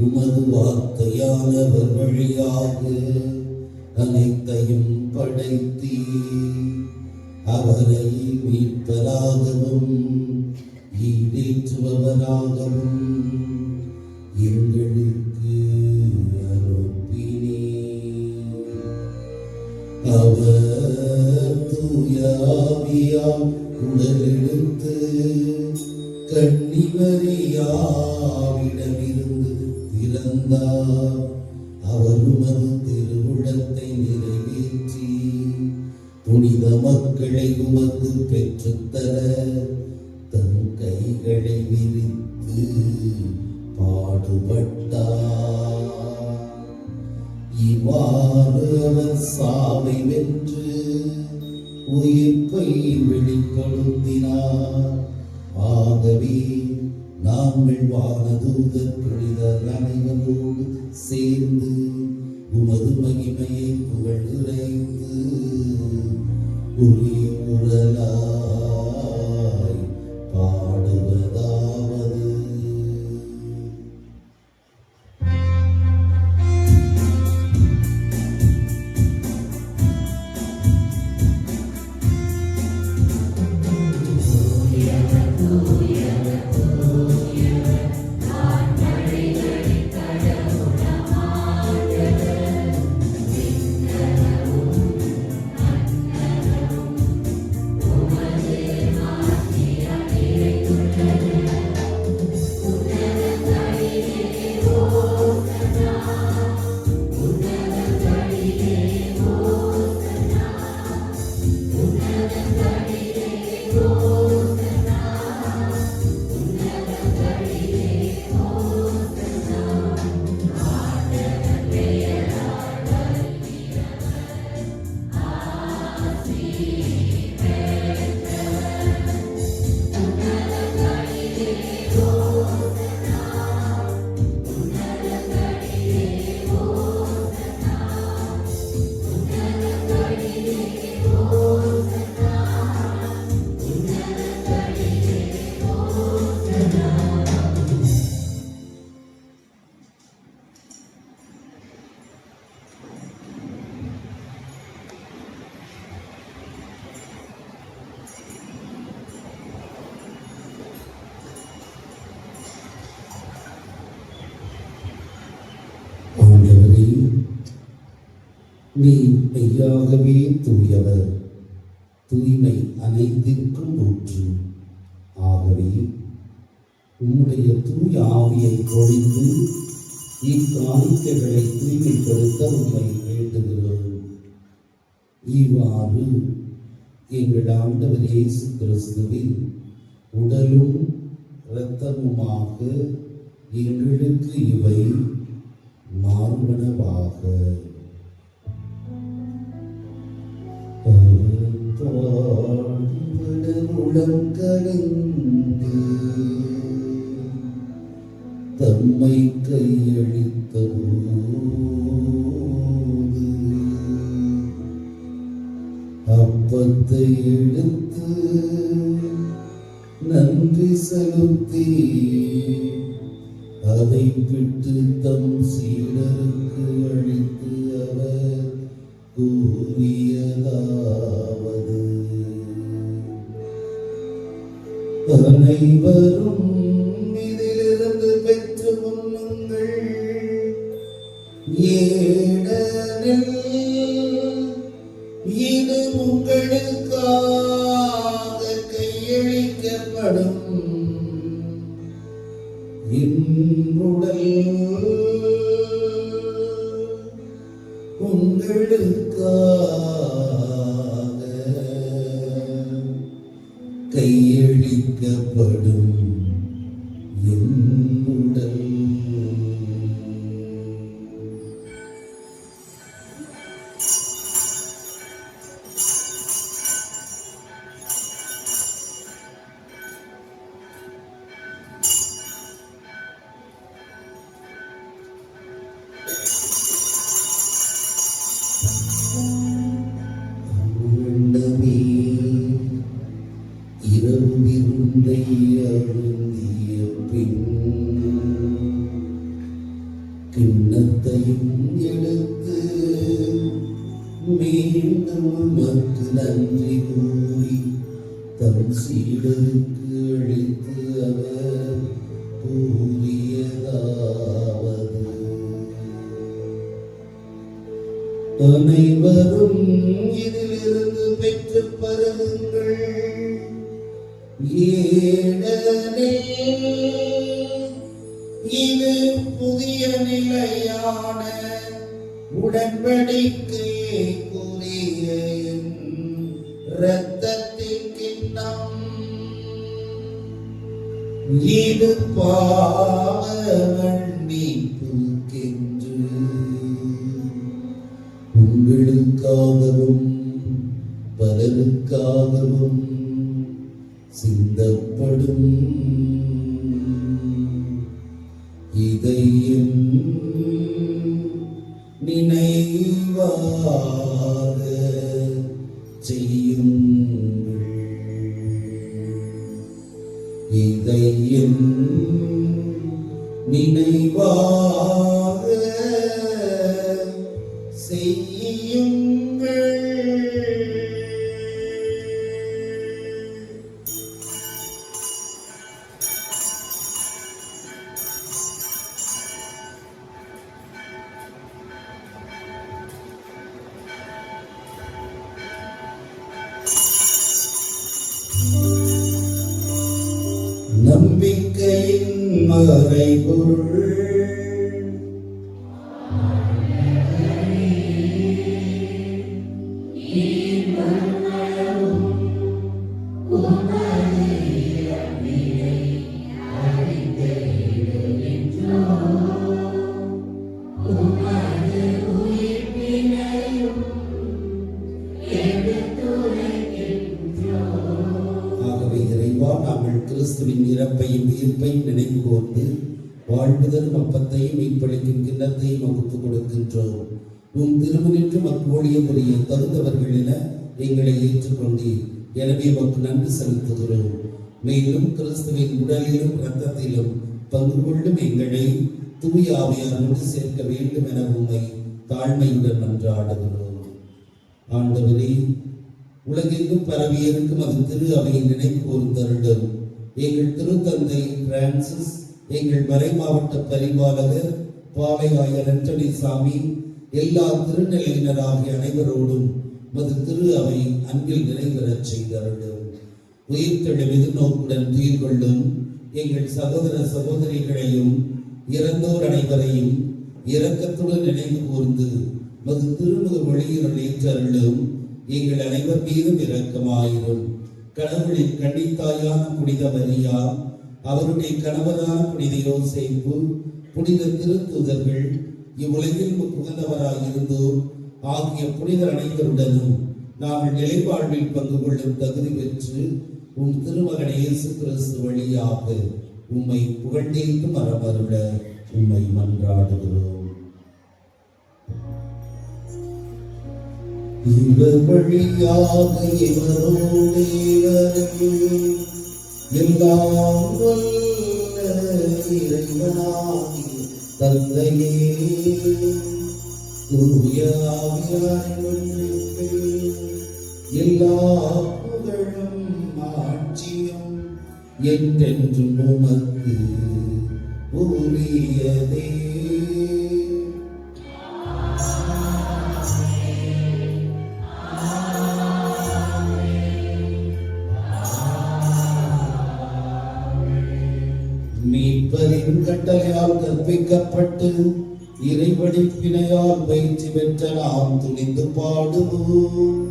உமது வார்த்தையானவர் வழியாக அனைத்தையும் படைத்தீ அவரை மீட்பராகவும் ஈடேற்றுபவராகவும் எங்களுக்கு அனுப்பினீர். அவர் தூய ஆவியால் உடலெடுத்து கன்னிமரியாவிடமிருந்து பிறந்தார். அவர் உமது திருவுளத்தை நிறைவேற்றி புனித மக்களை உமக்கு பெற்றுத்தர தன் கைகளை விரித்து பாடுபட்டார். இவ்வாறு அவர் சாவை வென்று உயிர்ப்பை வெளிப்படுத்தினார். ஆகவே நாங்கள் வானதூதர் புனிதர் அனைவரோடு சேர்ந்து உமது மகிமையை புகழ்ந்து ஒரே குரலாய் பாடுவதாவது: உமது நீ மெய்யாகவே தூயவர், தூய்மை அனைத்திற்கும் ஊற்று. ஆகவே உம்முடைய தூய ஆவியை பொழிந்து இக்காணிக்கைகளை தூய்மைப்படுத்த உம்மை வேண்டுகிறோம். இவ்வாறு எங்கள் ஆண்டவர் இயேசு கிறிஸ்துவின் உடலும் இரத்தமுமாக எங்களுக்கு இவை மாறுபனவாக. உளம் கலந்து தம்மை கையளித்த அப்பத்தை எடுத்து நன்றி செலுத்தி அதை விட்டு தம் சீடருக்கு அளித்து அவர் கூறியதாவது: அனைவரும் இதிலிருந்து பெற்று உண்ணுங்கள், ஏனெனில் இது உங்களுக்காக கையளிக்கப்படும் என் உடல், உங்களுக்காக கையளிக்கப்படும் என் உடல். இரவு விருந்தை அருந்திய பின் கிண்ணத்தையும் எடுத்து மீண்டும் உமக்கு நன்றி கூறி தம் சீடருக்கு அளித்து அவர் கூறியதாவது: அனைவரும் இதிலிருந்து பெற்று பருகுங்கள், ஏனெனில் இது புதிய நிலையான உடன்படிக்கைக்குரிய என் இரத்தத்தின் கிண்ணம். இது பாவ மன்னிப்புக்கென்று உங்களுக்காகவும் பலருக்காகவும் சிந்தப்படும். இதை என் நினைவாக செய்யுங்கள். இதை என் நினைவாக செய்யுங்கள். நம்பிக்கையின் மறைபொருள். ஆகவே இறைவா, நாங்கள் கிறிஸ்துவின் இறப்பையும் உயிர்ப்பையும் நினைவு கூர்ந்து வாழ்வுதரும் அப்பத்தையும் மீட்பளிக்கும் கிண்ணத்தையும் வகுத்துக் கொடுக்கின்றோம். உன் திருமணின்று மக்கோழிய முறைய தகுந்தவர்கள் என எங்களை ஏற்றுக்கொண்டீர். எனவே உமக்கு நன்றி செலுத்துகிறோம். மேலும் கிறிஸ்துவின் உடலிலும் இரத்தத்திலும் பங்கு கொள்ளும் எங்களை தூய ஆவியாரோடு சேர்க்க வேண்டும் என உம்மை தாழ்மையுடன் மன்றாடுகிறோம். ஆண்டவரே, உலகெங்கும் பரவியிருக்கும் அது திரு அவையை நினைவு கூர்ந்தருளும். எங்கள் திருத்தந்தை பிரான்சிஸ், எங்கள் மறை மாவட்ட பரிபாலகர் பாவை ஆயர் ஆண்டனி சாமி, எல்லா திருநிலையினராகிய அனைவரோடும் மது திரு அவை அன்பில் நிறைவேறச் செய்தருளும். உயிர்த்தெழும் எதிர்நோக்குடன் துயில் கொள்ளும் எங்கள் சகோதர சகோதரிகளையும் இறந்தோர் அனைவரையும் இரக்கத்துடன் நினைவு கூர்ந்து மது திருமுக ஒளியுடன் ஏற்றருளும். எங்கள் அனைவர் மீதும் இரக்கமாயிரும். கடவுளின் கன்னித்தாயான புனித மரியா, அவருடைய கணவரான புனித யோசேப்பு, புனித திருத்தூதர்கள், இவ்வுலகில் புகழ்ந்தவராயிருந்தோர் ஆகிய புனிதர் அனைவருடனும் நாங்கள் நிலைவாழ்வில் பங்கு கொள்ளும் தகுதி பெற்று உம் திருமகன் இயேசு கிறிஸ்து வழியாக உம்மை புகழ்ந்தேற்று மரமருள உம்மை மன்றாடுகிறோம். இவர் வழியாக இவரோடு எல்லாம் வல்ல இறைவனாகிய தந்தையே, தூய ஆவியாரின் எல்லா புகழும் ஆட்சியும் என்றென்றும் உமக்கு உரியதே. மீட்பரின் கட்டளையால் கற்பிக்கப்பட்டு இறைவடிப்பினையால் பயிற்சி பெற்ற நாம் துணிந்து பாடுவோம்.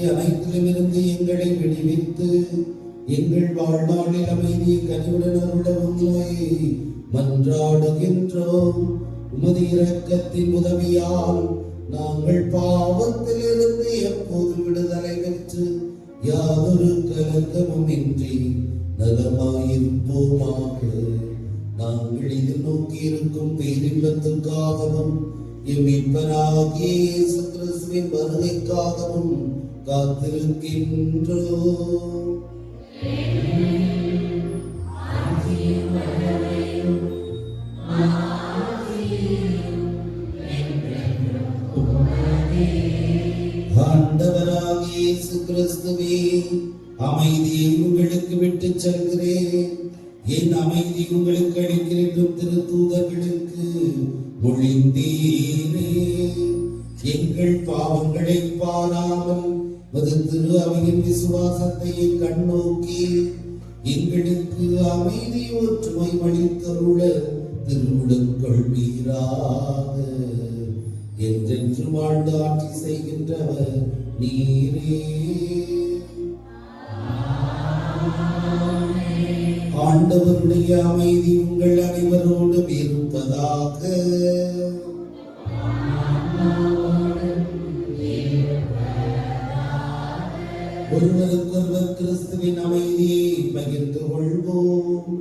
அனைத்திலுமிருந்து எங்களை விடுவித்து எங்கள் வாழ்நாளில் அமைதியை கனிவுடன் அருளவுமாய் மன்றாடுகின்றோம். உமது இரக்கத்தின் உதவியால் நாங்கள் பாவத்திலிருந்து எப்போது விடுதலை பெற்று யாதொரு கலக்கமும் இன்றி நலமாயிருப்போமாக. நாங்கள் எதிர்நோக்கி இருக்கும் பேரின்பத்துக்காகவும் மீட்பராகிய இயேசு கிறிஸ்துவின் வருகைக்காகவும் காத்திருக்கின்றோம். ஆண்டவராகிய இயேசு கிறிஸ்துவே, அமைதியை உங்களுக்கு விட்டுச் செல்கிறேன், என் அமைதி உங்களுக்கு அளிக்கிறேன் திருத்தூதர்களுக்கு மொழிந்தீரே. எங்கள் பாவங்களை பாராமல் மது திரு அவையின் விசுவாசத்தை கண்ணோக்கி எங்களுக்கு அமைதி ஒற்றுமை அளித்தருள திருவுடன் கொள்வீராக. என்றென்று வாழ்ந்து ஆட்சி செய்கின்றவர் நீரே. ஆண்டவருடைய அமைதி உங்கள் அனைவரோடும் இருப்பதாக. ஒருவருக்கொருவர் கிறிஸ்துவின் அமைதியை பகிர்ந்து கொள்வோம்.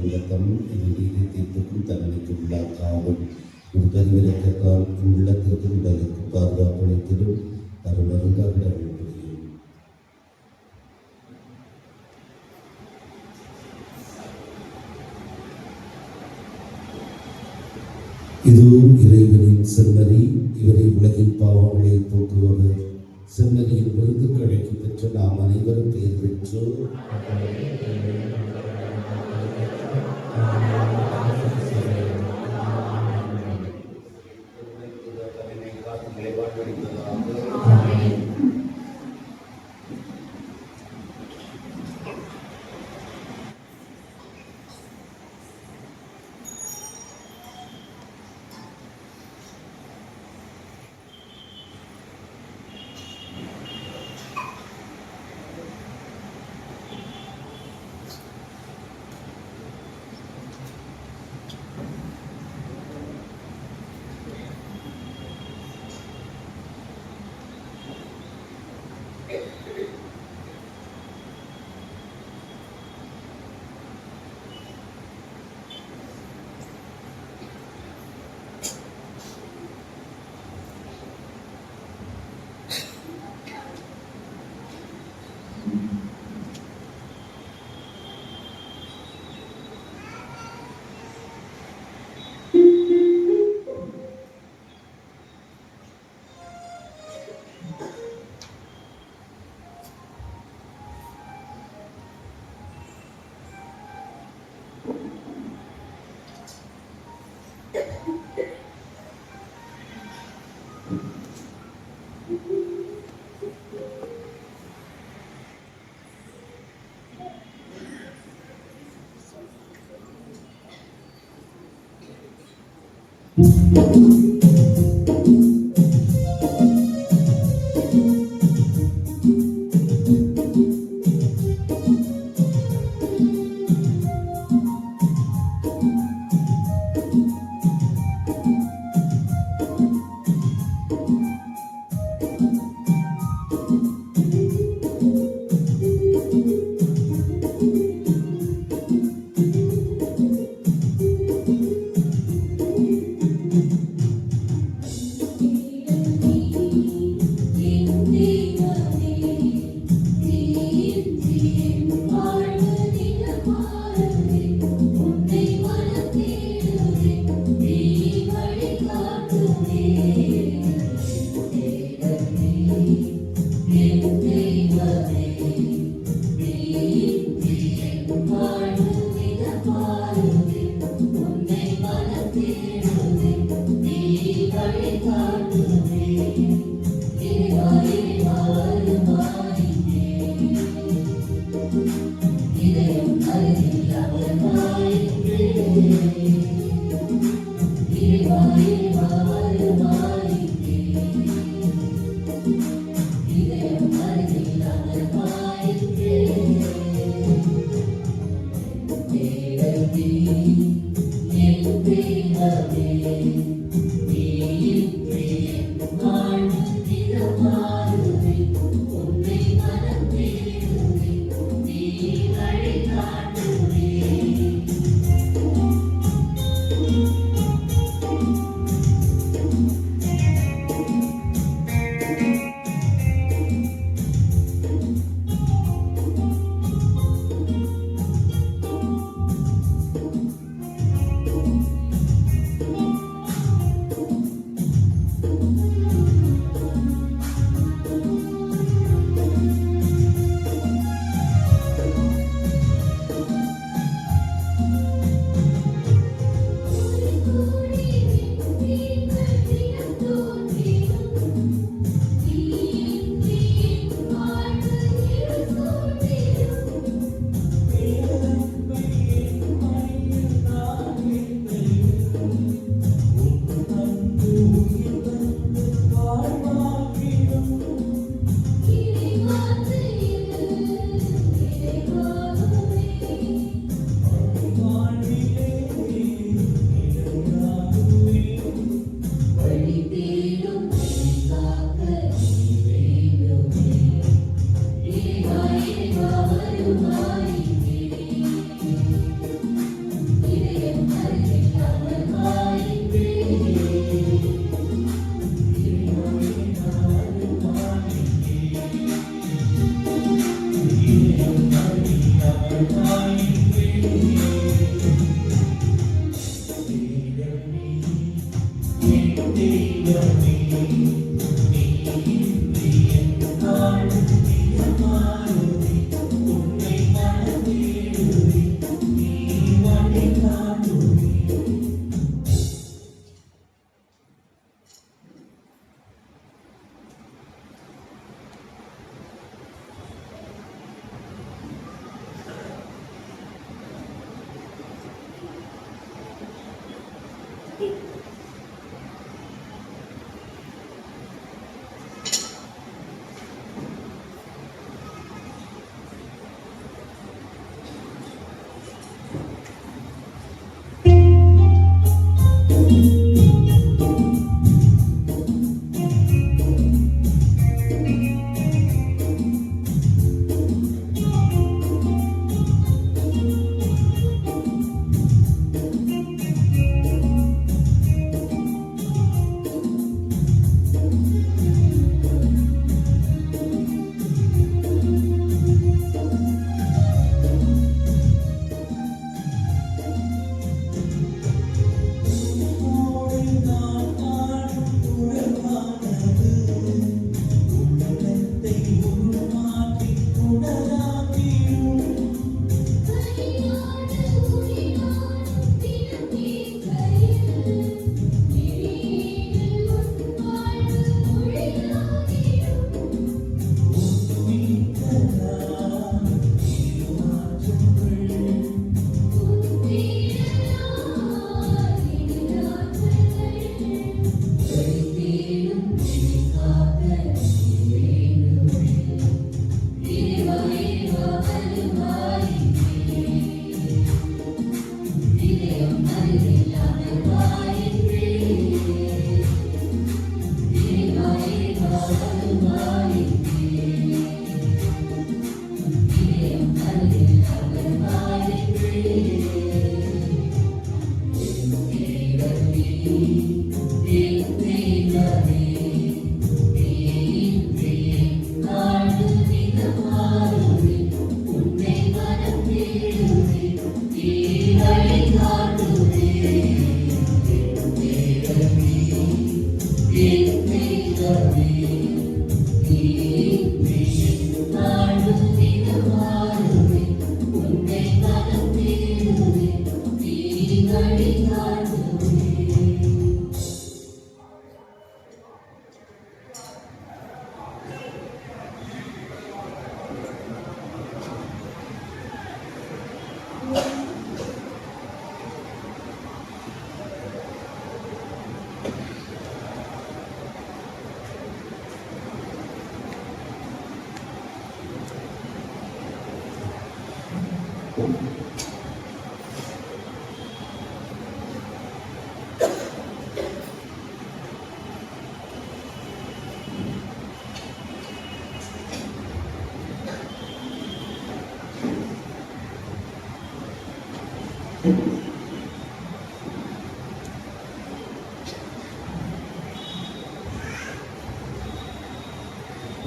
இரங்கத்தம் என் நீதி தீர்ப்புக்கும் தண்டனைக்கும் உள்ளாக்காமல் ஒரு கருவிலக்கால் உள்ளத்திற்கும் உடலுக்கும் பாதுகாப்பளித்திடும் அருளருந்தாக அருள் புரியும். இதுவும் இறைவனின் செம்மறி, இவரை உலகின் பாவங்களை போக்குவது. செம்மறியின் விருந்து கிடைக்கு பெற்ற நாம் அனைவரும் பெயர் பெற்றோர்.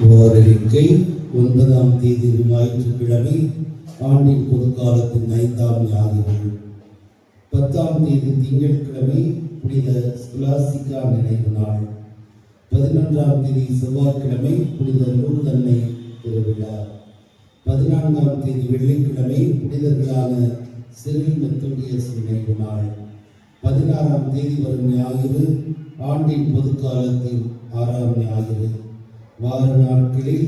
வாரறிக்கை 9ஆம் தேதி ஞாயிற்றுக்கிழமை ஆண்டின் பொதுக்காலத்தின் 5ஆம் ஞாயிறு. 10ஆம் தேதி திங்கட்கிழமை புனித ஸ்கொலாஸ்டிகா நினைவு நாள். 11ஆம் தேதி செவ்வாய்க்கிழமை புனித லூர்தன்னை திருவிழா. 14ஆம் தேதி வெள்ளிக்கிழமை புனிதர்களான சிறில் மெத்தோடியஸ் நினைவு நாள். 16ஆம் தேதி வரும் ஞாயிறு ஆண்டின் பொதுக்காலத்தின் 6ஆம் ஞாயிறு. வார நாட்களில்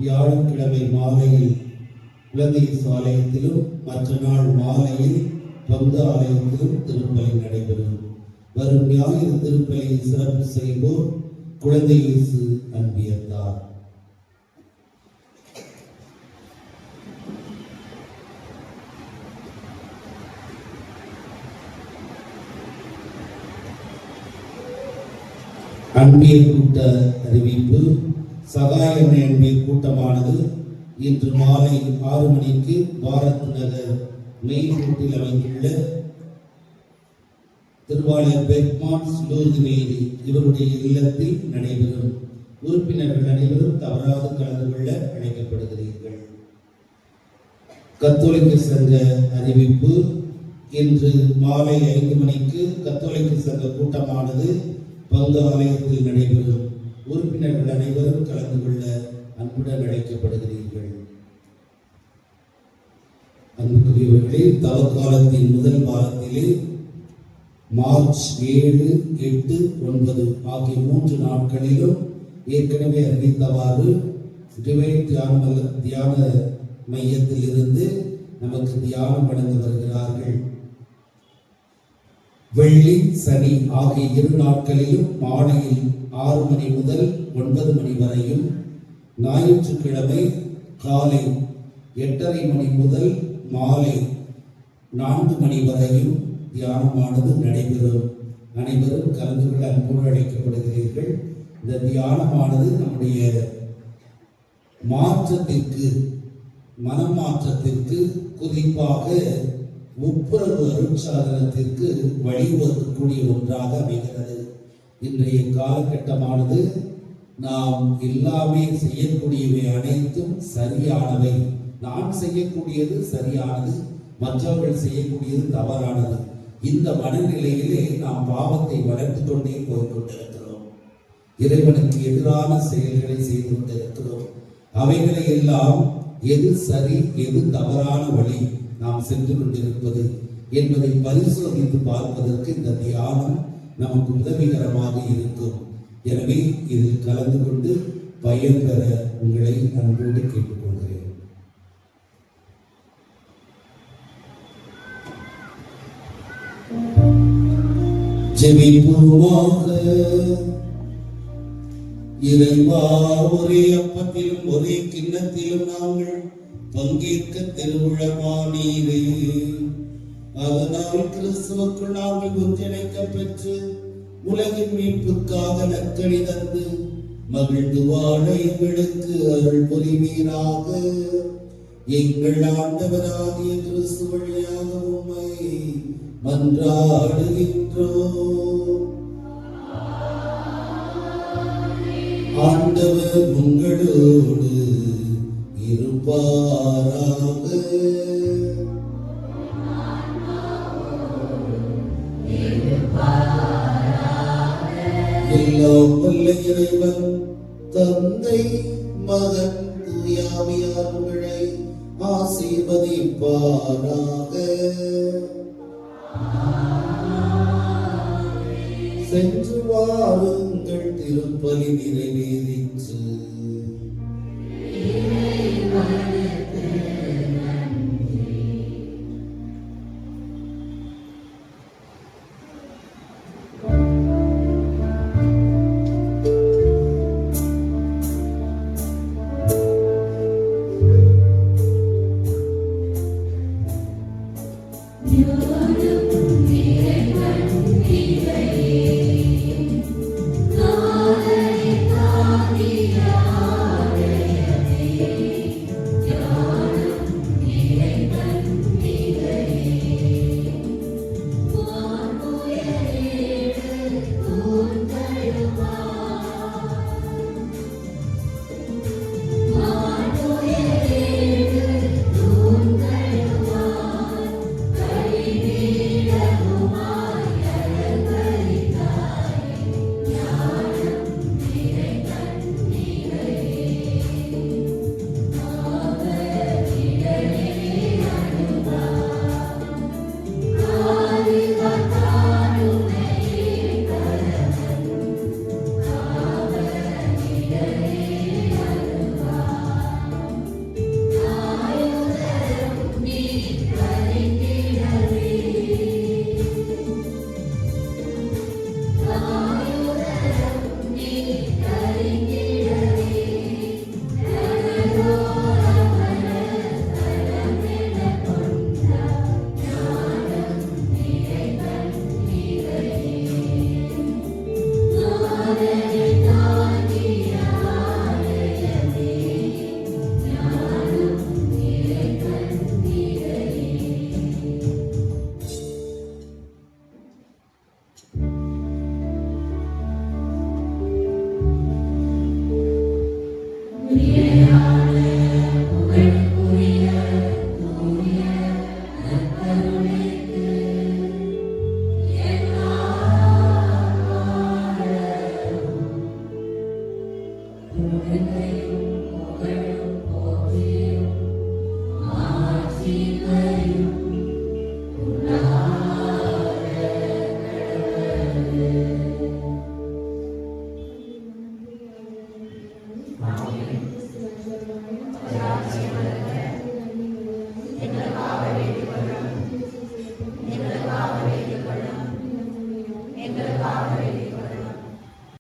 வியாழக்கிழமை மாலையில் குழந்தை ஆலயத்திலும் மற்ற நாள் மாலையில் பங்கு ஆலயத்திலும் திருப்பலி நடைபெறும். வரும் ஞாயிறு திருப்பலியை சிறப்பு செய்வோர் குழந்தை இயேசு அன்பியத்தார். அன்பியல் கூட்ட அறிவிப்பு. சகாய அன்பியல் கூட்டமானது இன்று மாலை 6 மணிக்கு பாரத் நகர் மெயின் ரோட்டில் அமைந்துள்ள திருவாளர் பெர்க்மான்ஸ் லூர்து மேரி இவருடைய இல்லத்தில் நடைபெறும். உறுப்பினர்கள் அனைவரும் தவறாது கலந்து கொள்ள அழைக்கப்படுகிறீர்கள். கத்தோலிக்க சங்க அறிவிப்பு. இன்று மாலை 5 மணிக்கு கத்தோலிக்க சங்க கூட்டமானது பங்கு ஆலயத்தில் நடைபெறும் உறுப்பினர்கள் அனைவரும் கலந்து கொள்ள அன்புடன் அழைக்கப்படுகிறீர்கள். அன்புக்குரியவர்களே, தவக்காலத்தின் முதல் வாரத்திலே மார்ச் 7, 8, 9 ஆகிய 3 நாட்களிலும் ஏற்கனவே அறிவித்தவாறு டிவைன் தியான மையத்தில் இருந்து நமக்கு தியானம் வழங்க வருகிறார்கள். வெள்ளி, சனி ஆகிய 2 நாட்களிலும் மாலையில் 6 மணி முதல் 9 மணி வரையும், ஞாயிற்றுக்கிழமை காலை 8:30 மணி முதல் மாலை 4 மணி வரையும் தியானமானது நடைபெறும். அனைவரும் கலந்து கொள்ள அன்போடு அழைக்கப்படுகிறீர்கள். இந்த தியானமானது நம்முடைய மாற்றத்திற்கு, மனமாற்றத்திற்கு, குறிப்பாக ஒப்புரவு அருட்சாதனத்திற்கு வழிவகுக்கக்கூடிய ஒன்றாக அமைகிறது. இன்றைய காலகட்டமானது நாம் எல்லாமே செய்யக்கூடியவை அனைத்தும் சரியானவை, நான் செய்யக்கூடியது சரியானது, மற்றவர்கள் செய்யக்கூடியது தவறானது. இந்த மனநிலையிலே நாம் பாவத்தை வளர்த்து கொண்டே போய்கொண்டிருக்கிறோம். இறைவனுக்கு எதிரான செயல்களை செய்து கொண்டிருக்கிறோம். அவைகளை எல்லாம் எது சரி, எது தவறான வழி நாம் சென்று கொண்டிருப்பது என்பதை பரிசோதித்து பார்ப்பதற்கு இந்த தியானம் நமக்கு உதவிகரமாக இருக்கும். எனவே இதில் கலந்து கொண்டு பயன்பெற உங்களை அன்போடு கேட்டுக்கொள்கிறேன். ஜெபிப்போமாக. இறைவா, ஒரே அப்பத்திலும் ஒரே கிண்ணத்திலும் நாங்கள் பங்கேற்க திருவுளமானீரே. அதனால் கிறிஸ்துவுக்குள் நாங்கள் ஒன்றிணைக்க பெற்று உலகின் மீட்புக்காக நற்கனி தந்து மகிழ்ந்து வாழ எங்களுக்கு அருள் புரிவீராக. எங்கள் ஆண்டவராகிய கிறிஸ்து வழியாக உம்மை மன்றாடுகின்றோம். ஆண்டவர் உங்களோடு இருப்பாராக. எல்லாம் வல்ல இறைவன் தந்தை, மகன், தூயாவியார் உங்களை ஆசீர்வதிப்பாராக. சென்று வாருங்கள், திருப்பலி நிறைவேறிற்று. ஞானம் இறைவன் இறையே